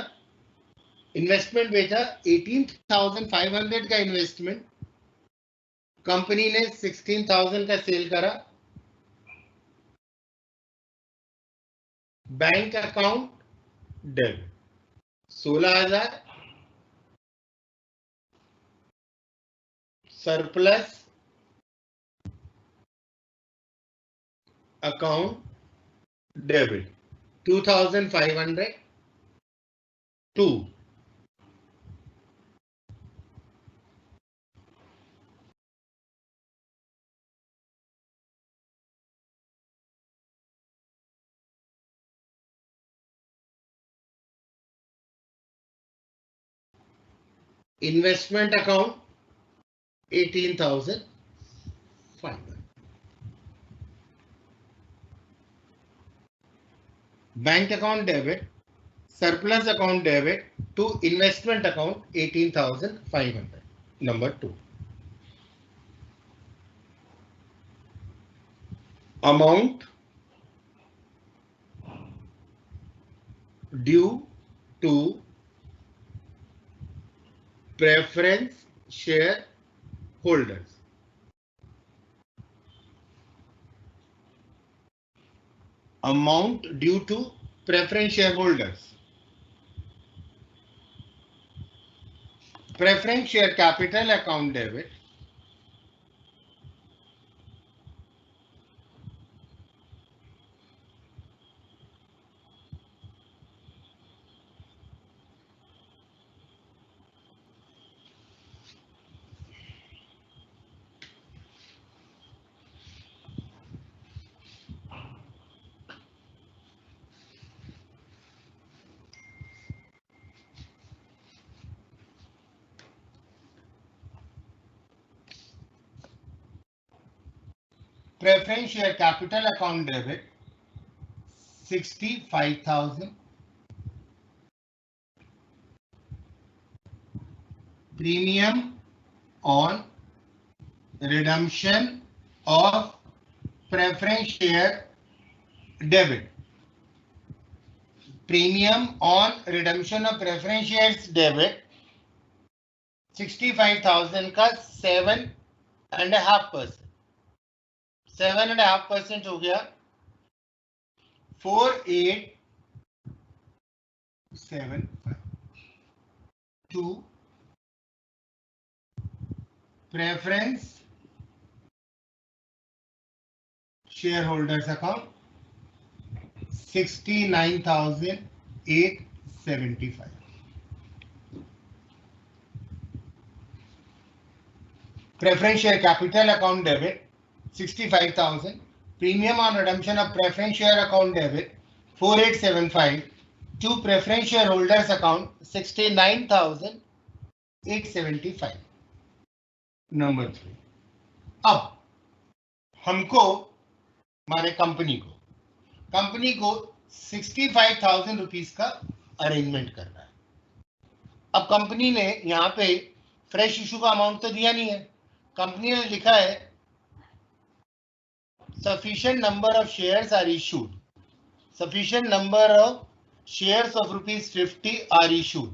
18,500 का इन्वेस्टमेंट, कंपनी ने 16,000 का सेल करा। Bank account debit 16,000, surplus account debit 2,500 to investment account 18,500। Bank account debit, surplus account debit to investment account 18,500. Number 2. Amount due to preference share holders. Amount due to preference shareholders. Preference share capital account debit. Preference share capital account debit 65,000. Premium on redemption of preference share debit. Premium on redemption of preference shares debit 65,000 का 7.5%. 7.5% हो गया 4875 to preference shareholders account 69,875. Preference share capital account debit 65,000. Premium on redemption of preference share account debit 4875 to preference shareholders account 69,875. Number 3. अब हमको हमारे company को 65,000 rupees का arrangement करना है. अब कंपनी ने यहाँ पे फ्रेश इशू का अमाउंट तो दिया नहीं है. कंपनी ने लिखा है sufficient number of shares are issued. Sufficient number of shares of ₹50 are issued.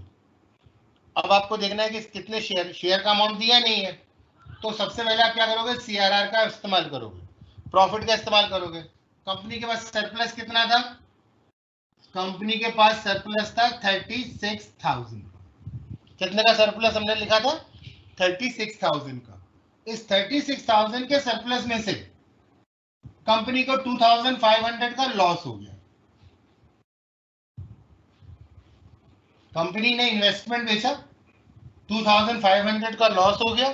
अब आपको देखना है कि कितने शेयर का अमाउंट दिया नहीं है, तो सबसे पहले आप क्या करोगे, CRR का इस्तेमाल करोगे, प्रॉफिट का इस्तेमाल करोगे. कंपनी के पास सरप्लस कितना था? कंपनी के पास सरप्लस था 36,000. कितने का सरप्लस हमने लिखा था? 36,000 का. इस 36,000 के सरप्लस में से कंपनी को 2,500 का लॉस हो गया. कंपनी ने इन्वेस्टमेंट बेचा, 2,500 का लॉस हो गया.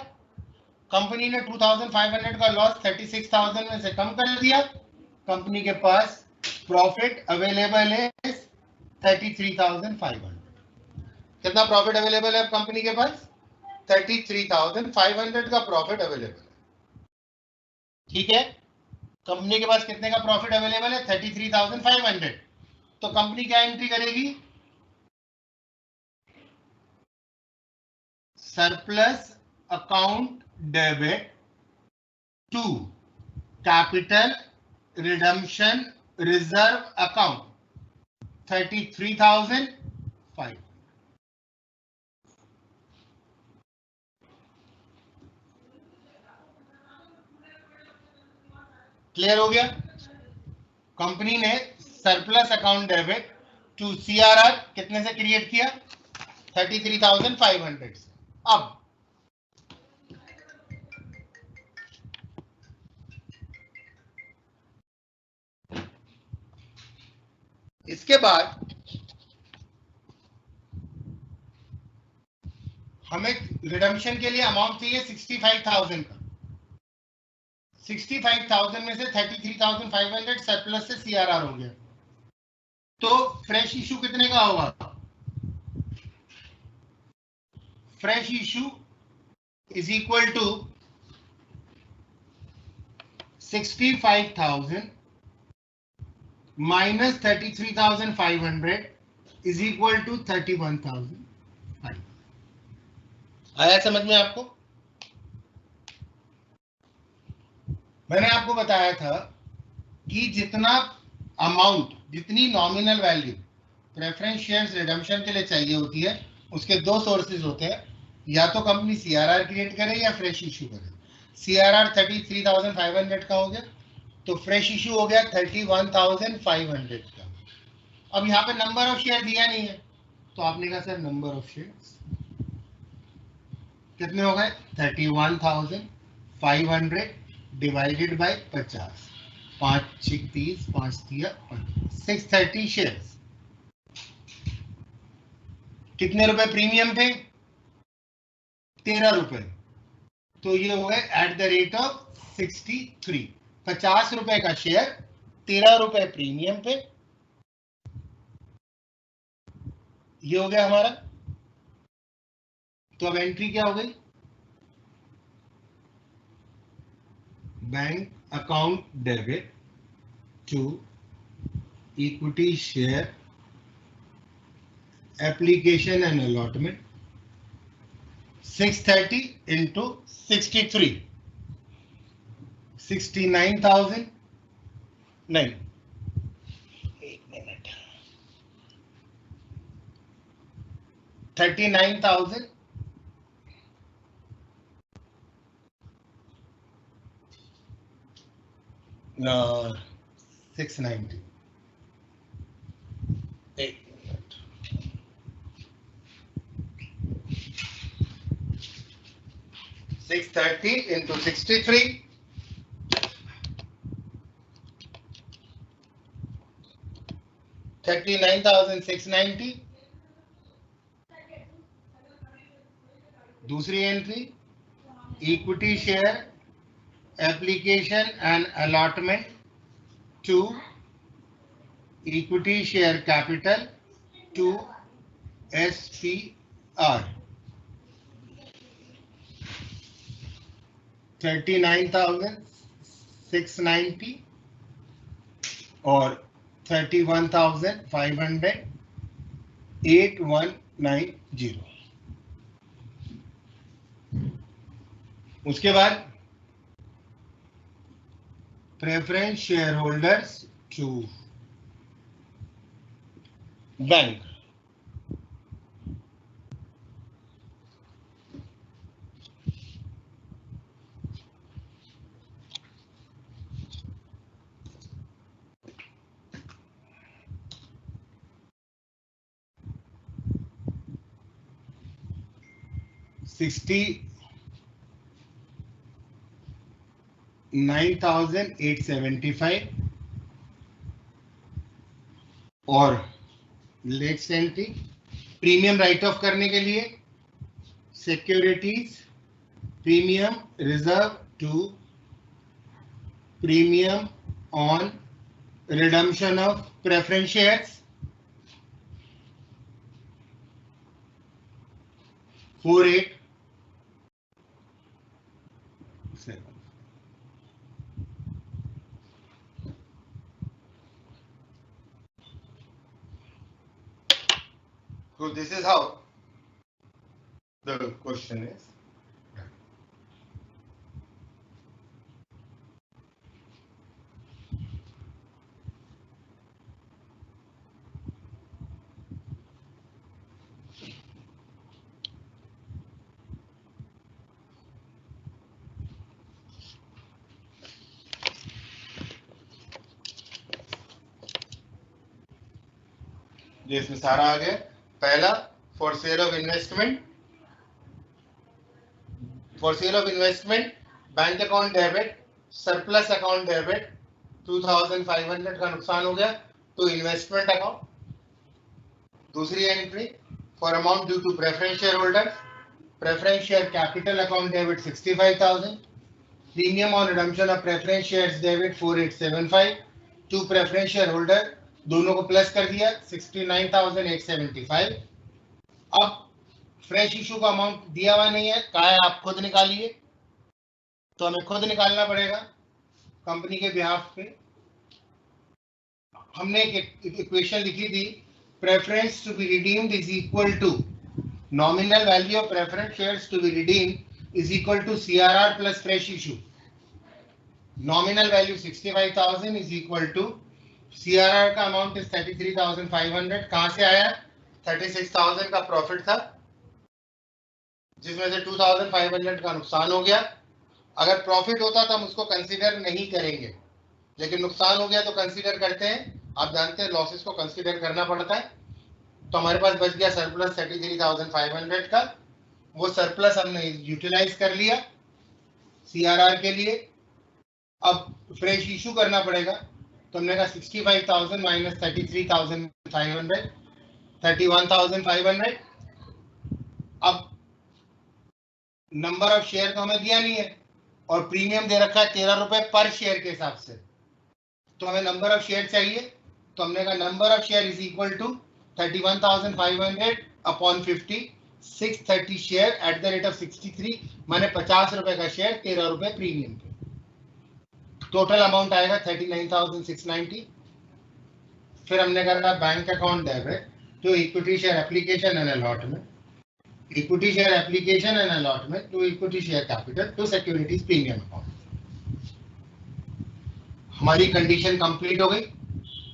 कंपनी ने 2,500 का लॉस 36,000 में से कम कर दिया. कंपनी के पास प्रॉफिट अवेलेबल है 33,500. कितना प्रॉफिट अवेलेबल है कंपनी के पास? 33,500 का प्रॉफिट अवेलेबल है. ठीक है, कंपनी के पास कितने का प्रॉफिट अवेलेबल है? 33,500. तो कंपनी क्या एंट्री करेगी? Surplus account debit to capital redemption reserve account 33,500. Clear हो गया? कंपनी ने surplus account debit to CRR कितने से क्रिएट किया? 33,500 से. अब इसके बाद हमें रिडम्पशन के लिए अमाउंट चाहिए 65,000 का. 65,000 में से 33,500 सरप्लस से CRR हो गया. तो फ्रेश इशू कितने का होगा? Fresh issue is equal to 65,000 minus 33,500 is equal to 31,000। आया समझ में आपको? मैंने आपको बताया था कि जितना अमाउंट, जितनी nominal value preference shares redemption के लिए चाहिए होती है, उसके दो सोर्सेज होते हैं, या तो कंपनी सीआरआर क्रिएट करे या फ्रेश इशू करे। सीआरआर 33,500 का हो गया, तो फ्रेश इशू हो गया 31,500 का। अब यहाँ पे नंबर ऑफ शेयर दिया नहीं है, तो आपने कहा सर नंबर ऑफ शेयर्स कितने हो गए? 31,500 डिवाइडेड बाय 50, 5 6 30, 5 3 630 शेयर्स। कितने रुपए प्रीमियम थे? 13 रुपए। तो ये हो गए एट द रेट ऑफ 63। 50 रुपए का शेयर, 13 रुपए प्रीमियम पे, ये हो गया हमारा। तो अब एंट्री क्या हो गई? Bank account debit to equity share application and allotment 630 into 63, 69,000 नहीं, एक मिनट, 39,000 690, 630 into 63, 39,690। दूसरी entry equity share application and allotment to equity share capital to SPR 39,690 और 31,500 8190। उसके बाद preference share holders to bank, $69,875 और next entry premium write off करने के लिए securities premium reserve to premium on redemption of preference shares 487। So this is how the question is. इसमें सारा आ गया। पहला for sale of investment, for sale of investment bank account debit surplus account debit 2,500 का नुकसान हो गया, तो इन्वेस्टमेंट अकाउंट। दूसरी entry for amount due to preference share holders, preference share capital account debit 65,000, premium on redemption of preference shares debit 4875 to preference share holder, दोनों को plus कर दिया 69,875। अब फ्रेश इशू का अमाउंट दिया हुआ नहीं है, कहा है आप खुद निकालिए, तो हमें खुद निकालना पड़ेगा कंपनी के बिहाफ पे। हमने एक इक्वेशन लिखी थी, preference to be redeemed is equal to nominal value of preference shares to be redeemed is equal to CRR plus fresh issue. Nominal value 65,000 is equal to CRR का amount is 33,500। कहां से आया? 36,000 का profit था, जिसमें से 2,500 का नुकसान हो गया। अगर प्रॉफिट होता तो हम उसको कंसीडर नहीं करेंगे, लेकिन नुकसान हो गया तो कंसीडर करते हैं। आप जानते हैं लॉसेस को कंसीडर करना पड़ता है। तो हमारे पास बच गया सरप्लस 33,500 का। वो सरप्लस हमने यूटिलाइज कर लिया सीआरआर के लिए। अब फ्रेश इशू करना पड़ेगा, तो हमने कहा 65,000 माइनस 33,500, 31,500। अब नंबर ऑफ शेयर तो हमें दिया नहीं है और प्रीमियम दे रखा है 13 रुपए पर शेयर के हिसाब से, तो हमें नंबर ऑफ शेयर चाहिए। तो हमने कहा number of share is equal to 31,500 upon 50, 630 share at the rate of 63, माने 50 रुपए का शेयर, 13 रुपए प्रीमियम पे। टोटल अमाउंट आएगा 39,690। फिर हमने करा bank account debit to equity share application and allotment, equity share application and allotment to equity share capital to securities premium account. हमारी कंडीशन कंप्लीट हो गई।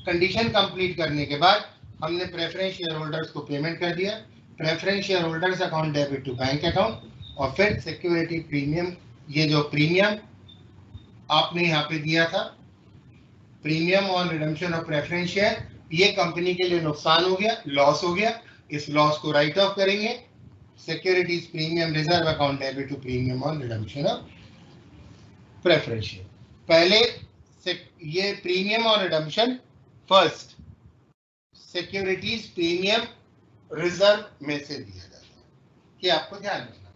कंडीशन कंप्लीट करने के बाद हमने प्रेफरेंस शेयर होल्डर्स को पेमेंट कर दिया, preference share holders account debit to bank account, और फिर सिक्योरिटी प्रीमियम, ये जो प्रीमियम आपने यहाँ पे दिया था, premium on redemption of preference share, ये कंपनी के लिए नुकसान हो गया, लॉस हो गया। इस लॉस को राइट ऑफ करेंगे, securities premium reserve account debit to premium on redemption of preference share. पहले ये premium on redemption first securities premium reserve में से दिया जाता है, कि आपको ध्यान रखना,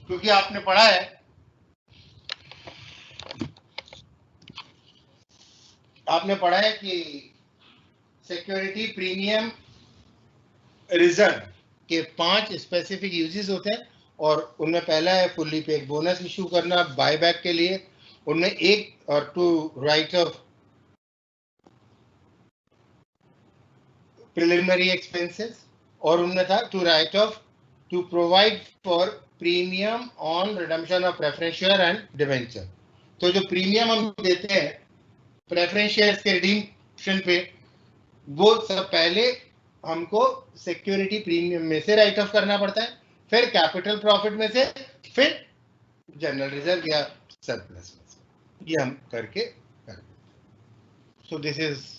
क्योंकि आपने पढ़ा है, कि सिक्योरिटी प्रीमियम रिजर्व के 5 स्पेसिफिक यूजेस होते हैं, और उनमें पहला है फुल्ली पेड बोनस इशू करना बायबैक के लिए, उनमें एक और to write off preliminary expenses, और उनमें था to write off to provide for premium on redemption of preference share and debenture. तो जो प्रीमियम हम देते हैं प्रेफरेंस शेयर्स के रिडीम्पशन पे, वो सब पहले हमको सिक्योरिटी प्रीमियम में से राइट ऑफ करना पड़ता है, फिर कैपिटल प्रॉफिट में से, फिर जनरल रिजर्व या सरप्लस में से। ये हम करके कर देते। So this is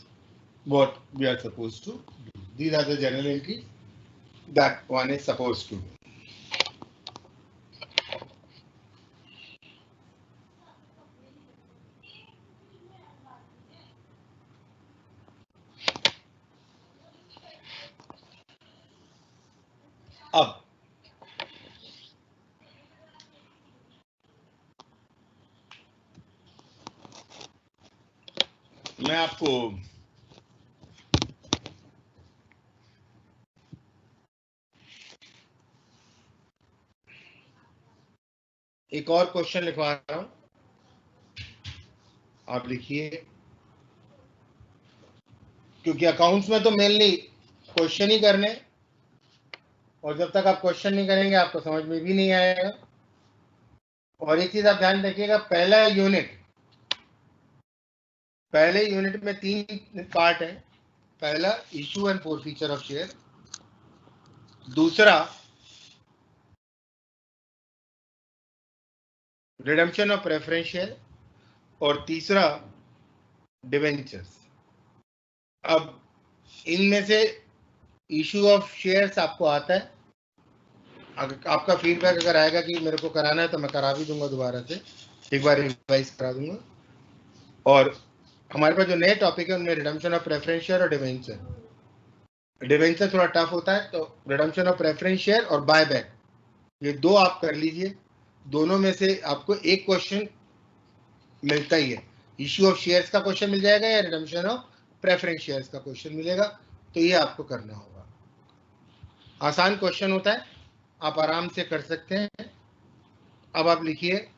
what we are supposed to do. These are the general entries that one is supposed to do. अब मैं आपको एक और क्वेश्चन लिखवा रहा हूं, आप लिखिए, क्योंकि अकाउंट्स में तो मेनली क्वेश्चन ही करने, और जब तक आप क्वेश्चन नहीं करेंगे आपको समझ में भी नहीं आएगा। और एक चीज आप ध्यान रखिएगा, पहले यूनिट में 3 पार्ट है। पहला issue and forfeiture of share, दूसरा रिडम्पशन ऑफ प्रेफरेंस शेयर, और तीसरा डिवेंचर्स। अब इनमें से इशू ऑफ शेयर्स आपको आता है, अगर आपका फीडबैक अगर आएगा कि मेरे को कराना है तो मैं करा भी दूंगा, दोबारा से एक बार रिवाइज करा दूंगा। और हमारे पास जो नए टॉपिक है उनमें रिडम्पशन ऑफ प्रेफरेंस शेयर और डिवेंचर थोड़ा टफ होता है, तो रिडम्पशन ऑफ प्रेफरेंस शेयर और बायबैक, ये 2 आप कर लीजिए। दोनों में से आपको एक क्वेश्चन मिलता ही है, इशू ऑफ शेयर्स का क्वेश्चन मिल जाएगा या रिडम्पशन ऑफ प्रेफरेंस शेयर्स का क्वेश्चन मिलेगा, तो ये आपको करना होगा। आसान क्वेश्चन होता है, आप आराम से कर सकते हैं। अब आप लिखिए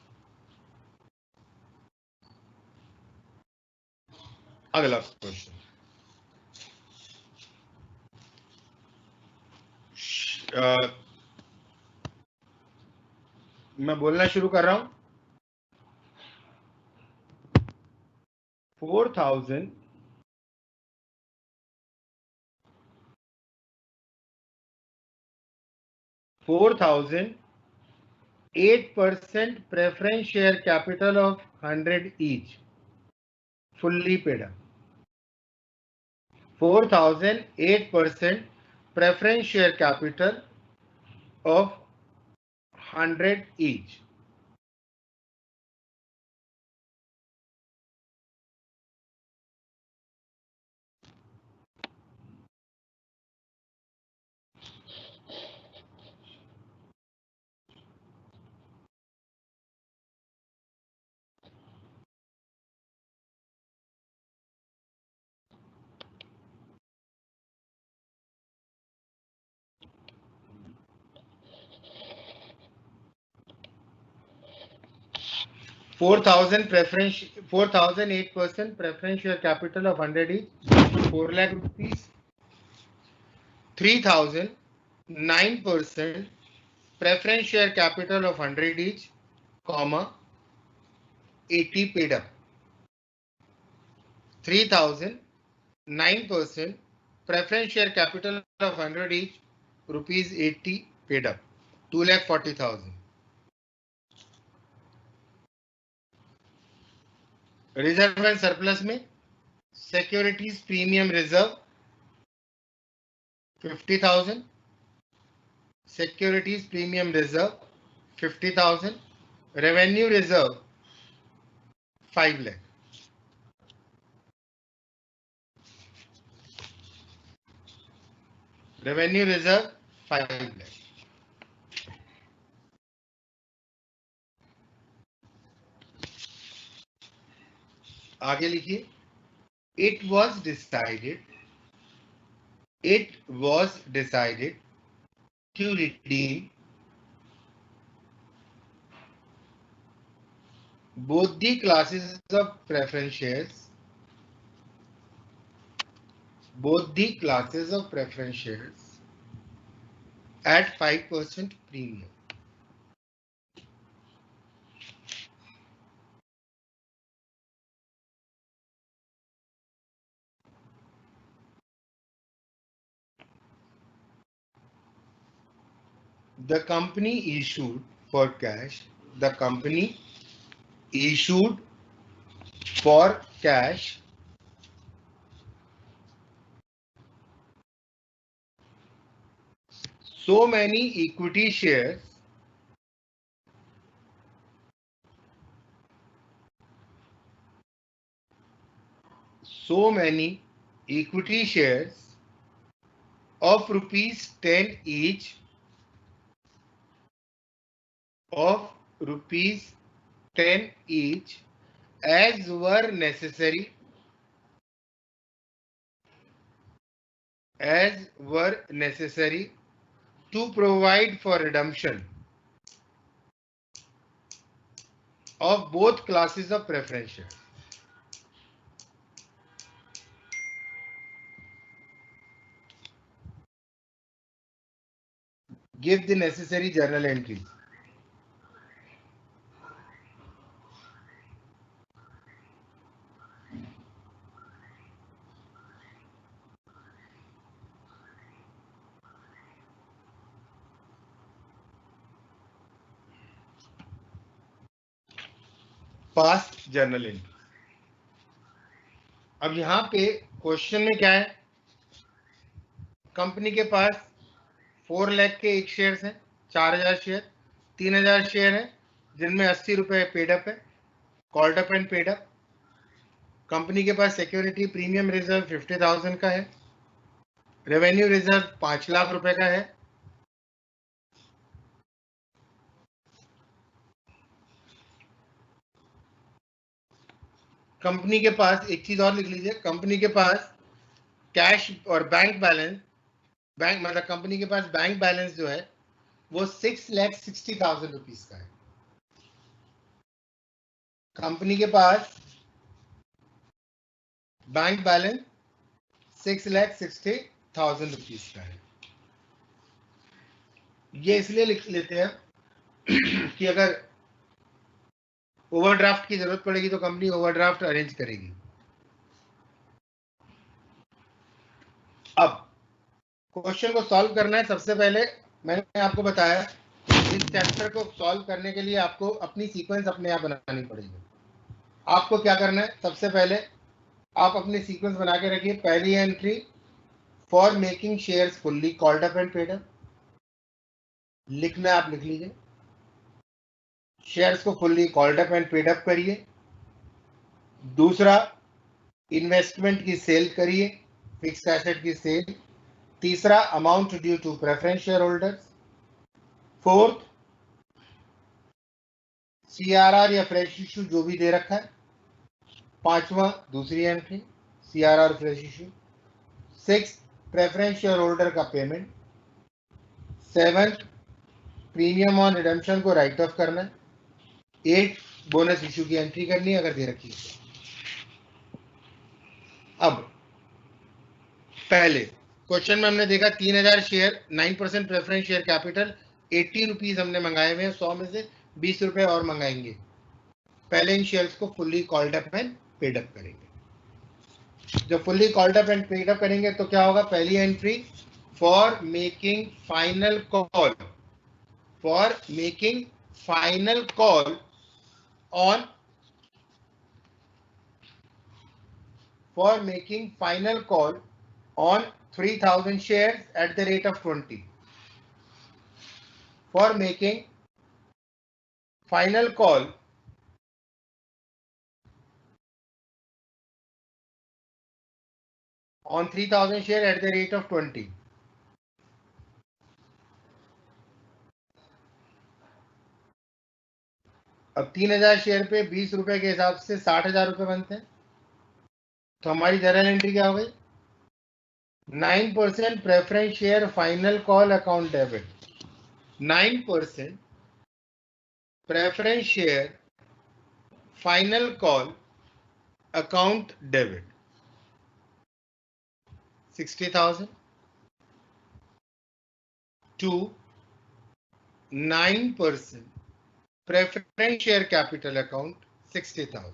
अगला क्वेश्चन, मैं बोलना शुरू कर रहा हूं। 4,000 8% preference share capital of 100 each, fully paid up. 4,000 8% preference share capital of 100 each. $4,000 preference, 4,008% preference share capital of 100 each, 4 lakh rupees. 3,000 9% preference share capital of 100 each, comma 80 paid up. 3,000 9% preference share capital of 100 each, rupees 80 paid up, 2,40,000. Reserve and surplus में securities premium reserve 50,000, securities premium reserve 50,000, revenue reserve 5 lakh. Revenue reserve 5 lakh. आगे लिखिए. It was decided to redeem both the classes of preference shares, at 5% premium. The company issued for cash. So many equity shares of rupees 10 each, as were necessary to provide for redemption of both classes of preference shares. Give the necessary journal entries. Past journal entry. अब यहां पे question में क्या है, company के पास 4 लाख के एक shares हैं, 4,000 शेयर, 3,000 शेयर है जिनमें 80 रुपए पेड अप है, called up and paid up. Company के पास सिक्योरिटी प्रीमियम रिजर्व 50,000 का है, रेवेन्यू रिजर्व 5 लाख रुपए का है. कंपनी के पास एक चीज और लिख लीजिए, कंपनी के पास कैश और बैंक बैलेंस, मतलब कंपनी के पास बैंक बैलेंस जो है वो 6,60,000 रुपीज का है. कंपनी के पास बैंक बैलेंस 6,60,000 रुपीज का है. ये इसलिए लिख लेते हैं कि अगर ओवरड्राफ्ट की जरूरत पड़ेगी तो कंपनी ओवरड्राफ्ट अरेंज करेगी। अब क्वेश्चन को सॉल्व करना है। सबसे पहले मैंने आपको बताया इस चैप्टर को सॉल्व करने के लिए आपको अपनी सीक्वेंस अपने आप बनानी पड़ेगी। आपको क्या करना है, सबसे पहले आप अपनी सीक्वेंस बना के रखिए। पहली entry, for making shares fully called up and paid up, लिखना है आप लिख लीजिए। शेयर्स को fully called up and paid up करिए। दूसरा, इन्वेस्टमेंट की सेल करिए, फिक्स्ड एसेट की सेल। तीसरा, amount due to preference share holders. Fourth, CRR या फ्रेश इश्यू जो भी दे रखा है। पांचवा, दूसरी entry CRR fresh issue. Six, preference share holder का payment. Seventh, premium on redemption को राइट ऑफ करना है। 8, बोनस इश्यू की एंट्री करनी है अगर दे रखी है। अब पहले क्वेश्चन में हमने देखा 3000 share, 9% preference share capital, 80 rupees हमने मंगाए हुए हैं। 100 में से 20 रुपए और मंगाएंगे। पहले इन शेयर्स को fully called up and paid up करेंगे। जब fully called up and paid up करेंगे तो क्या होगा, पहली entry, for making final call, for making final call on, for making final call on 3000 shares at the rate of 20, for making final call on 3000 shares at the rate of 20। अब 3000 share पे 20 रुपए के हिसाब से 60,000 रुपए बनते हैं। तो हमारी जर्नल एंट्री क्या हो गई, 9% preference share final call account debit, 9% preference share final call account debit 60,000 to 9% preference share capital account 60,000।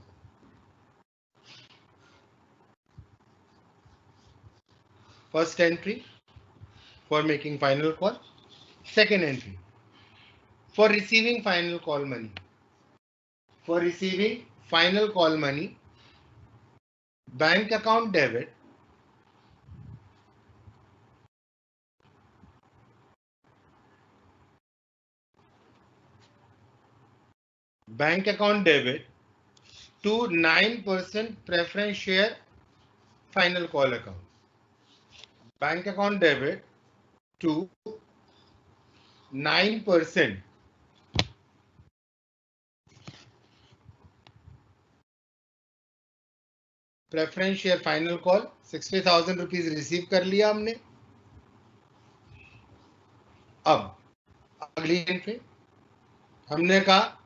First entry, for making final call. Second entry, for receiving final call money, for receiving final call money, bank account debit, bank account debit to 9% preference share final call account, bank account debit to 9% preference share final call 60,000 rupees receive कर लिया हमने। अब अगली entry हमने कहा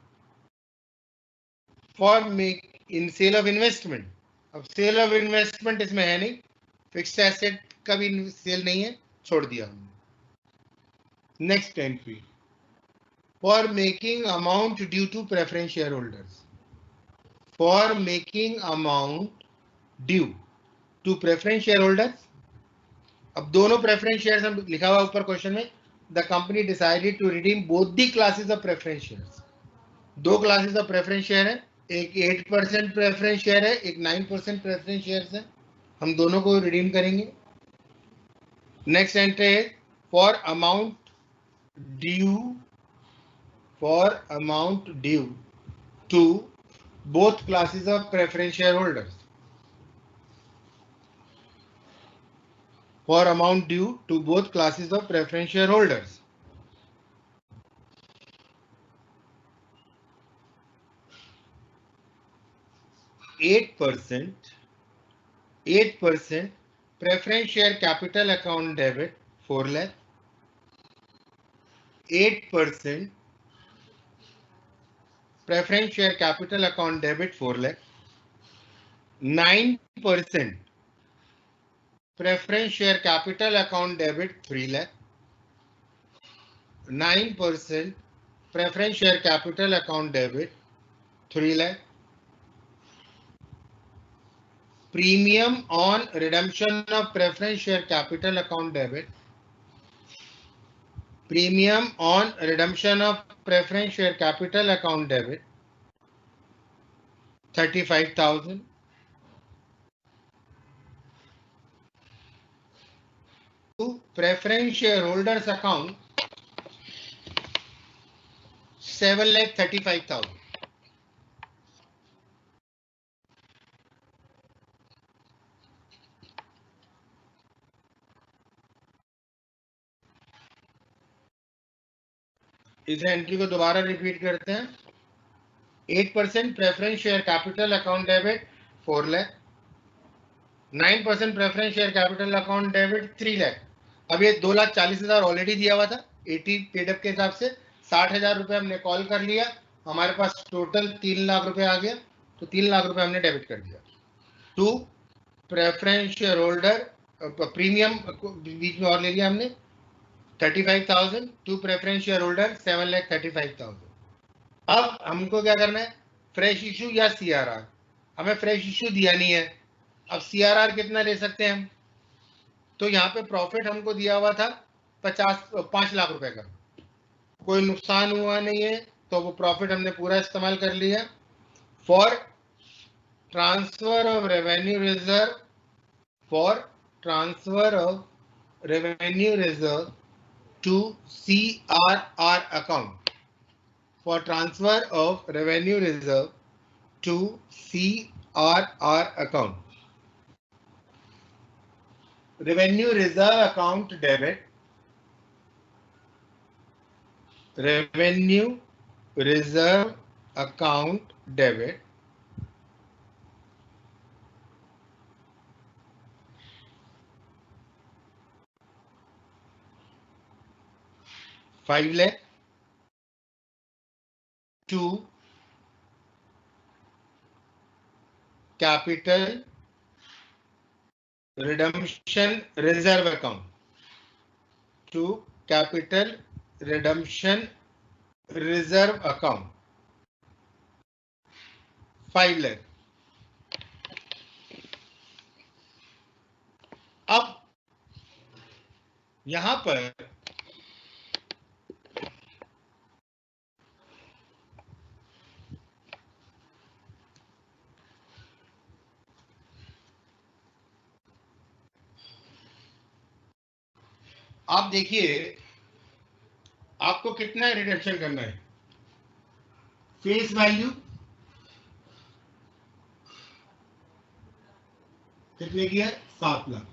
for making sale of investment. अब sale of investment इसमें है नहीं, फिक्स्ड एसेट का भी सेल नहीं है, छोड़ दिया हमने। Next entry, for making amount due to preference share holders, for making amount due to preference share holders. अब दोनों प्रेफरेंस शेयर्स हम लिखा हुआ ऊपर क्वेश्चन में, the company decided to redeem both the classes of preference shares. दो classes of preference share है, एक 8% प्रेफरेंस शेयर है, एक 9% प्रेफरेंस शेयर है। हम दोनों को रिडीम करेंगे। नेक्स्ट एंट्री है for amount due, for amount due to both classes of preference share holders, for amount due to both classes of preference shareholders. Eight percent preference share capital account debit 4 lakh, 8% preference share capital account debit 4 lakh, 9% preference share capital account debit 3 lakh, 9% preference share capital account debit 3 lakh. Premium on redemption of preference share capital account debit. Premium on redemption of preference share capital account debit 35,000. To preference shareholders account 7,35,000. इस entry को दोबारा repeat करते हैं. 8% preference share capital account debit 4 lakh. 9% preference share capital account debit 3 lakh. अब ये 2,40,000 already दिया हुआ था 80 पेडअप के हिसाब से. 60,000 रुपए हमने कॉल कर लिया, हमारे पास टोटल 3 लाख रुपए आ गया, तो 3 लाख रुपए हमने डेबिट कर दिया. To preference share holder premium बीच में और ले लिया हमने 35,000. To preference share holder 7,35,000. अब हमको क्या करना है, फ्रेश इशू या सीआरआर. हमें फ्रेश इशू दिया नहीं है, अब सीआरआर कितना ले सकते हैं हम. तो यहाँ पे प्रॉफिट हमको दिया हुआ था 5 लाख रुपए का, कोई नुकसान हुआ नहीं है, तो वो प्रॉफिट हमने पूरा इस्तेमाल कर लिया. For transfer of revenue reserve, for transfer of revenue reserve to CRR account, for transfer of revenue reserve to CRR account. Revenue reserve account debit, revenue reserve account debit 5 lakh. To capital redemption reserve account, to capital redemption reserve account 5 lakh. अब यहां पर आप देखिए आपको कितना reduction करना है. Face value कितने की है, 7 लाख.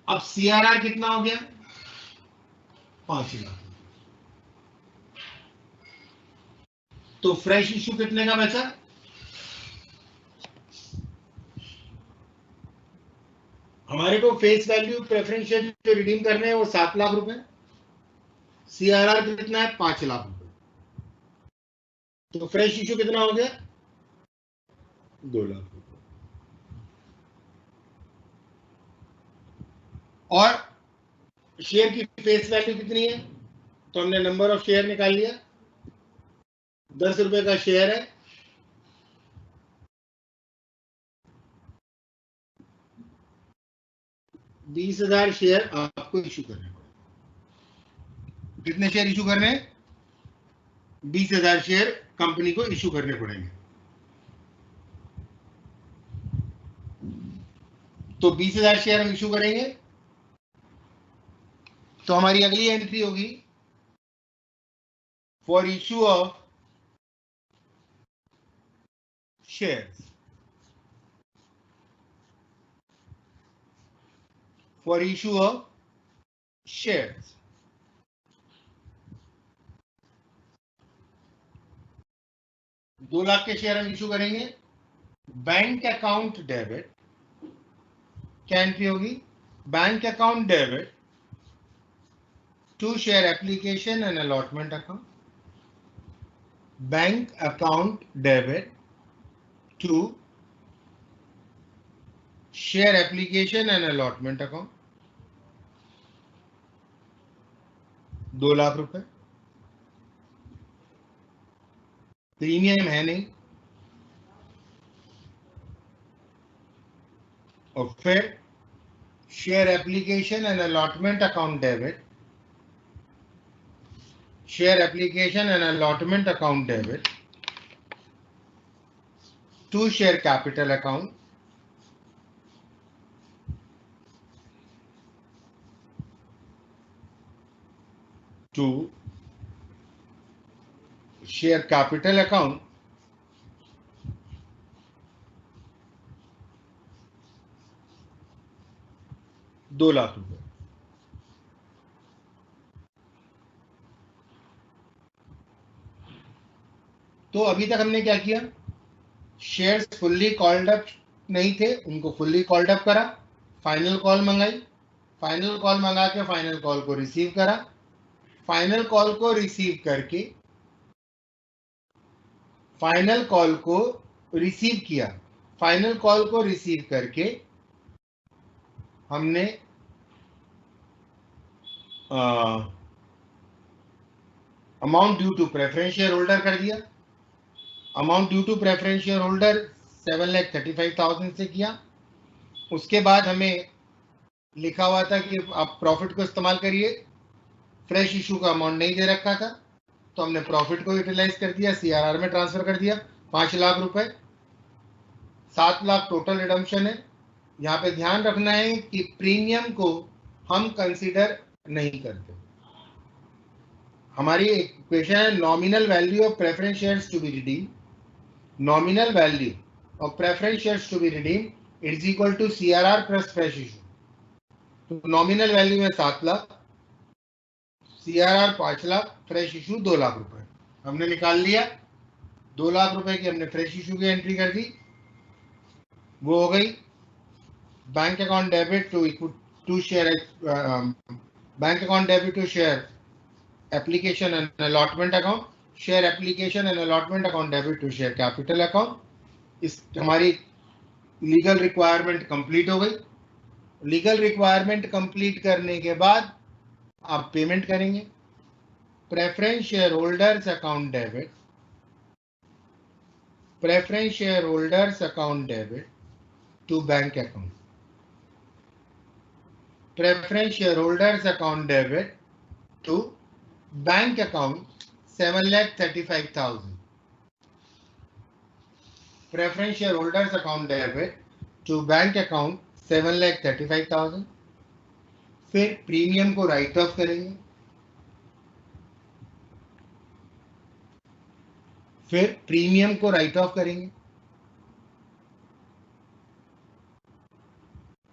अब सीआरआर कितना हो गया, 5 लाख. तो फ्रेश इशू कितने का बचा, हमारे को फेस वैल्यू प्रेफरेंस शेयर जो रिडीम करने हैं वो 7 लाख रुपए. सीआरआर कितना है, 5 लाख रुपए. तो फ्रेश इशू कितना हो गया, 2 लाख रुपए. और शेयर की फेस वैल्यू कितनी है, तो हमने नंबर ऑफ शेयर निकाल लिया. 10 रुपए का शेयर है, 20,000 शेयर आपको इशू करने पड़ेंगे. कितने शेयर इशू करने हैं, 20,000 शेयर कंपनी को इशू करने पड़ेंगे. तो 20,000 शेयर हम इशू करेंगे, तो हमारी अगली एंट्री होगी for issue of shares. For issue of shares 2 lakh के शेयर हम इशू करेंगे. बैंक अकाउंट डेबिट क्या एंट्री होगी, bank account debit to share application and allotment account. Bank account debit to share application and allotment account. 2 lakh रुपए, premium है नहीं। और फिर share application and allotment account debit, share application and allotment account debit to share capital account, to share capital account ₹2 lakh. तो अभी तक हमने क्या किया, शेयर्स फुल्ली कॉल्ड अप नहीं थे, उनको फुल्ली कॉल्ड अप करा, फाइनल कॉल मंगाई, फाइनल कॉल मंगा के फाइनल कॉल को रिसीव करा, फाइनल कॉल को रिसीव करके फाइनल कॉल को रिसीव किया, फाइनल कॉल को रिसीव करके हमने amount due to preference share holder कर दिया। Amount due to preference share holder 7,35,000 से किया। उसके बाद हमें लिखा हुआ था कि आप प्रॉफिट को इस्तेमाल करिए, फ्रेश इशू का अमाउंट नहीं दे रखा था, तो हमने प्रॉफिट को यूटिलाइज कर दिया, सीआरआर में ट्रांसफर कर दिया 5 लाख रुपए, 7 लाख टोटल रिडम्पशन है। यहाँ पे ध्यान रखना है कि प्रीमियम को हम कंसीडर नहीं करते। हमारी इक्वेशन है nominal value of preference shares to be redeem, nominal value of preference shares to be redeem is equal to CRR plus fresh issue. तो नॉमिनल वैल्यू है 7 lakh, CRR 5 lakh, fresh issue 2 lakh रुपए हमने निकाल लिया। 2 लाख रुपए की हमने फ्रेश इशू की एंट्री कर दी, वो हो गई bank account debit to share, bank account debit to share application and allotment account, share application and allotment account debit to share capital account. इस हमारी लीगल रिक्वायरमेंट कंप्लीट हो गई। लीगल रिक्वायरमेंट कंप्लीट करने के बाद आप पेमेंट करेंगे। Preference share holders account debit, preference share holders account debit to bank account, preference share holders account debit to bank account 7,35,000, preference share holders account debit to bank account 7,35,000। फिर premium को write off करेंगे, फिर premium को write off करेंगे।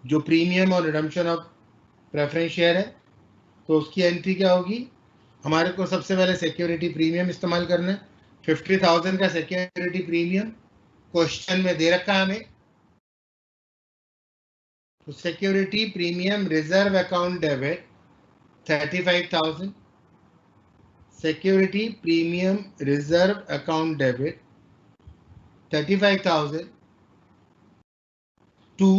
जो premium और redemption of preference share है, तो उसकी एंट्री क्या होगी, हमारे को सबसे पहले सिक्योरिटी प्रीमियम इस्तेमाल करना है। 50,000 का सिक्योरिटी प्रीमियम क्वेश्चन में दे रखा है हमें, तो security premium reserve account debit 35,000, security premium reserve account debit 35,000 to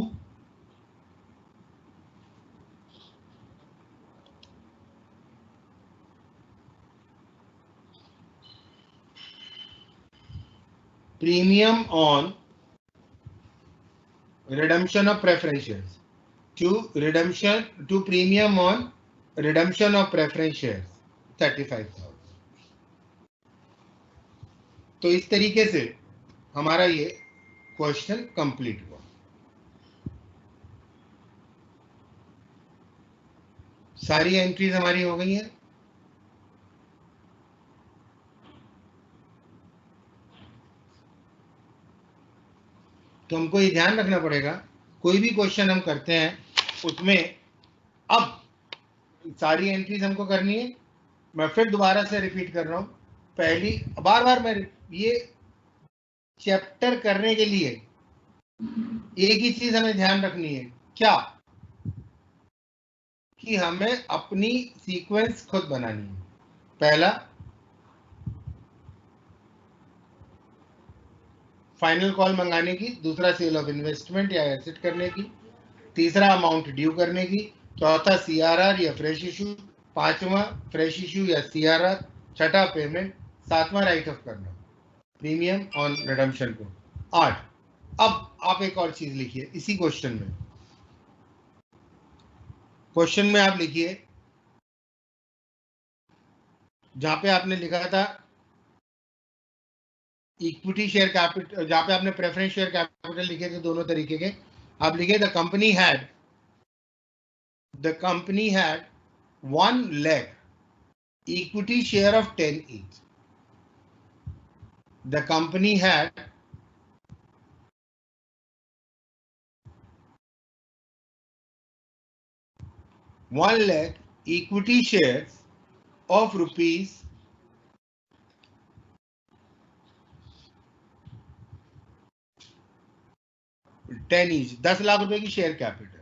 premium on redemption of preference shares, to premium on redemption of preference shares 35,000। तो इस तरीके से हमारा ये क्वेश्चन कंप्लीट हुआ। सारी एंट्रीज हमारी हो गई हैं। तो हमको ये ध्यान रखना पड़ेगा, कोई भी क्वेश्चन हम करते हैं उसमें अब सारी एंट्रीज हमको करनी है। मैं फिर दोबारा से रिपीट कर रहा हूं, पहली बार बार मैं ये चैप्टर करने के लिए एक ही चीज हमें ध्यान रखनी है, क्या, कि हमें अपनी सीक्वेंस खुद बनानी है। पहला फाइनल कॉल मंगाने की, दूसरा सेल ऑफ इन्वेस्टमेंट या एसेट करने की, तीसरा अमाउंट ड्यू करने की, चौथा सीआरआर या फ्रेश इशू पांचवा फ्रेश इश्यू या सीआरआर, छठा पेमेंट, सातवां राइट ऑफ करना प्रीमियम ऑन रिडम्पशन को। 8। अब आप एक और चीज लिखिए इसी क्वेश्चन में। क्वेश्चन में आप लिखिए जहां पे आपने लिखा था इक्विटी शेयर कैपिटल, जहां पे आपने प्रेफरेंस शेयर कैपिटल लिखे थे दोनों तरीके के, आप लिखे the company had 1 lakh equity share of 10 each. The company had 1 lakh equity shares of rupees 10 each, 10 lakh रुपए की शेयर कैपिटल।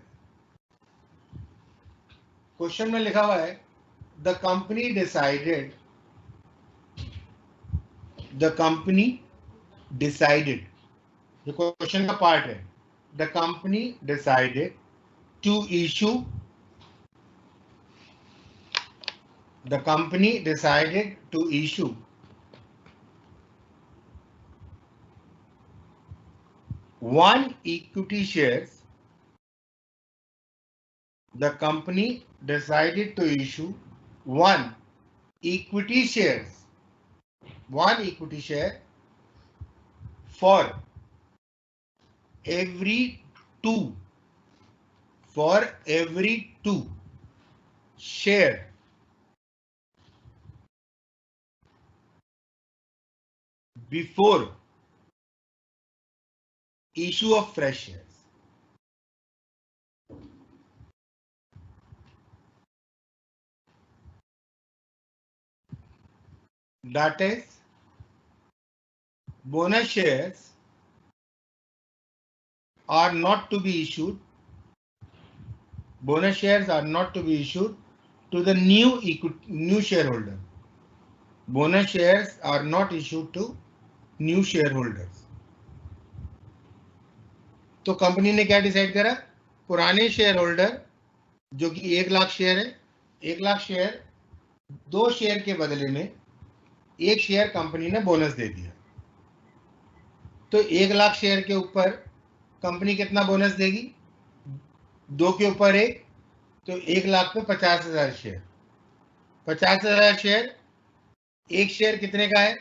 क्वेश्चन में लिखा हुआ है द कंपनी डिसाइडेड, ये क्वेश्चन का पार्ट है। The company decided to issue one equity shares. The company decided to issue one equity share for every two share before issue of fresh shares. That is, bonus shares are not to be issued to the new shareholder. Bonus shares are not issued to new shareholders. तो company ने क्या decide करा, पुराने share holder जो कि 1 lakh share है, 1 lakh share, 2 share के बदले में 1 शेयर कंपनी ने बोनस दे दिया। तो 1 लाख शेयर के ऊपर कंपनी कितना बोनस देगी, 2 के ऊपर 1, तो 1 लाख पे 50,000 शेयर। 50,000 शेयर, 1 शेयर कितने का है,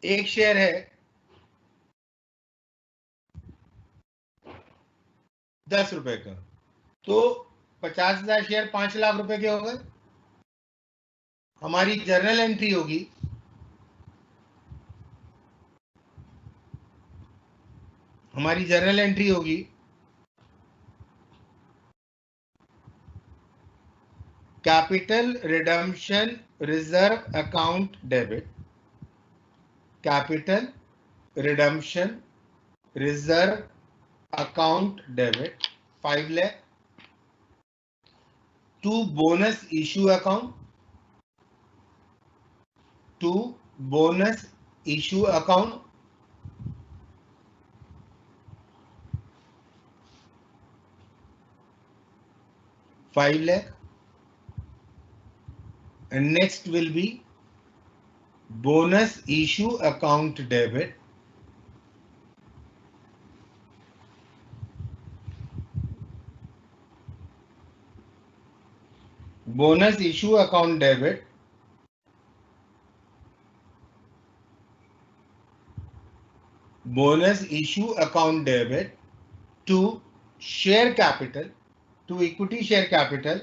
1 शेयर है 10 रुपए का, तो 50,000 शेयर 5 लाख रुपए के हो गए। हमारी जर्नल एंट्री होगी capital redemption reserve account debit, capital redemption reserve account debit 5 lakh to bonus issue account 5 lakh, and next will be bonus issue account debit to share capital, to equity share capital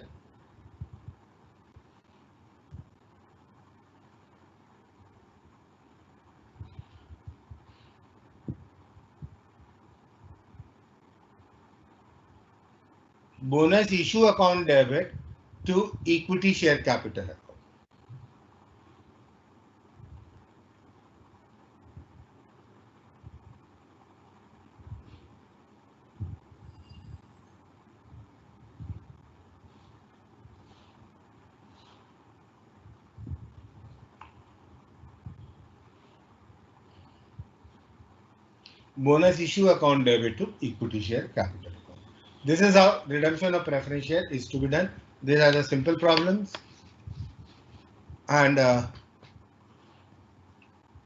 bonus issue account debit to equity share capital account. Bonus issue account debit to equity share capital account. This is how redemption of preference share is to be done. These are the simple problems, and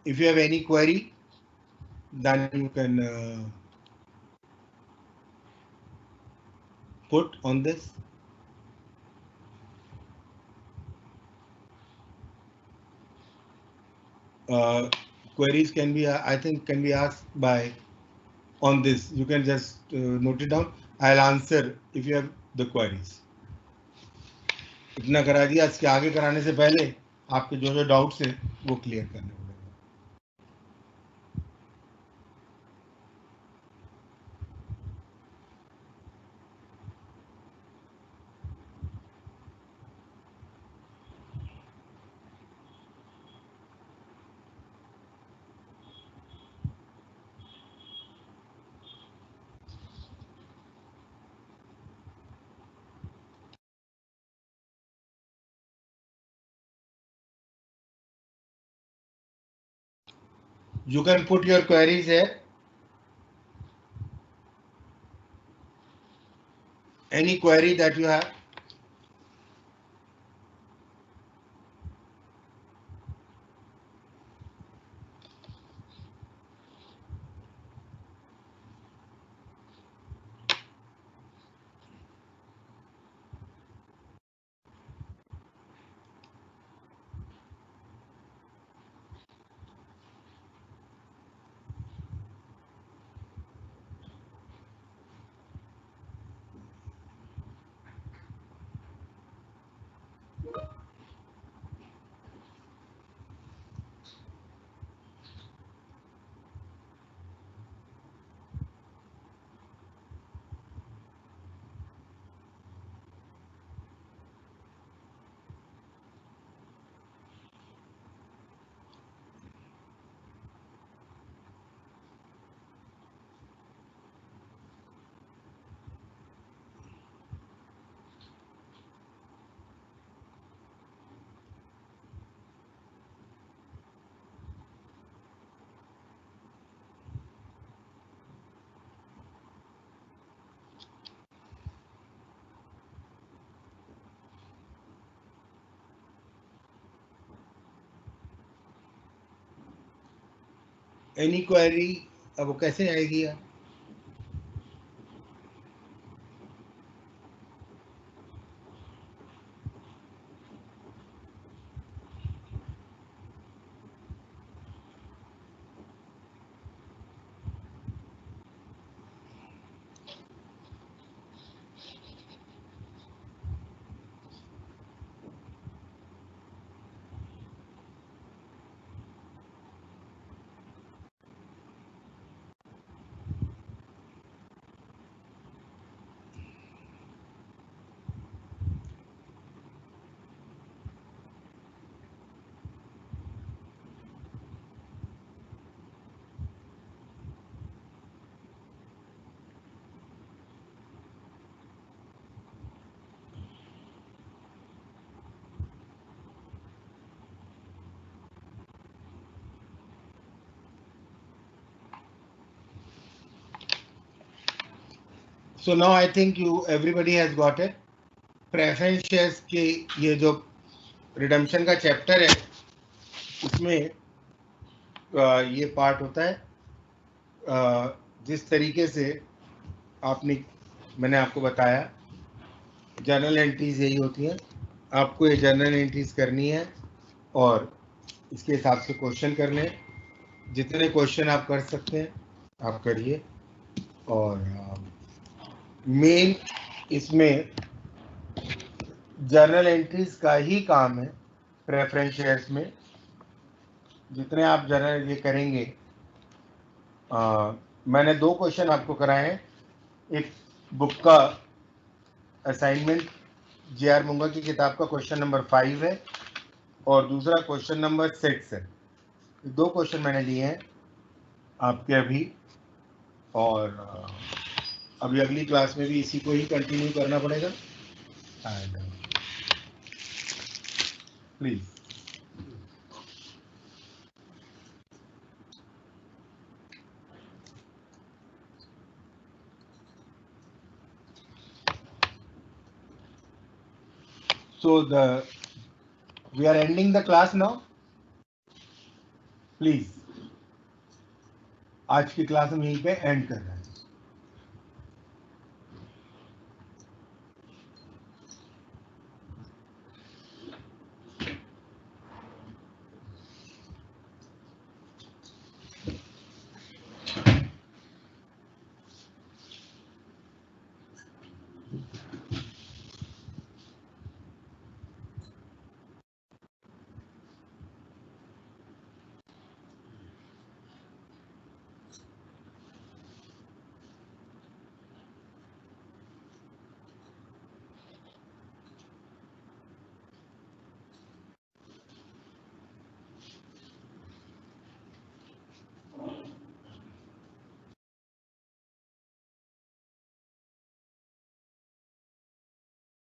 if you have any query, then you can put on this. Queries can be, I think, can be asked by on this. You can just note it down. I'll answer if you have the queries. इतना करा दिया, इसके आगे कराने से पहले आपके जो जो डाउट्स है वो क्लियर करने पड़ेंगे. You can put your queries here. Any query that you have. Any query, अब वो कैसे आएगी यार? So now I think everybody has got it. Preference shares के ये जो redemption का chapter है, उसमें ये part होता है जिस तरीके से मैंने आपको बताया, जर्नल एंट्रीज यही होती हैं. आपको ये जर्नल एंट्रीज करनी है और इसके हिसाब से क्वेश्चन करने. जितने क्वेश्चन आप कर सकते हैं आप करिए. और मेन इसमें जर्नल एंट्रीज का ही काम है. प्रेफरेंस शेयर्स में जितने आप जर्नल ये करेंगे, मैंने 2 क्वेश्चन आपको कराए हैं. एक बुक का असाइनमेंट जे.आर. मुंगा की किताब का क्वेश्चन नंबर 5 है और दूसरा क्वेश्चन नंबर 6 है. 2 क्वेश्चन मैंने लिए हैं आपके अभी, और अभी अगली क्लास में भी इसी को ही कंटिन्यू करना पड़ेगा. And please So we are ending the class now. Please, आज की क्लास हम यहीं पे एंड कर रहे हैं.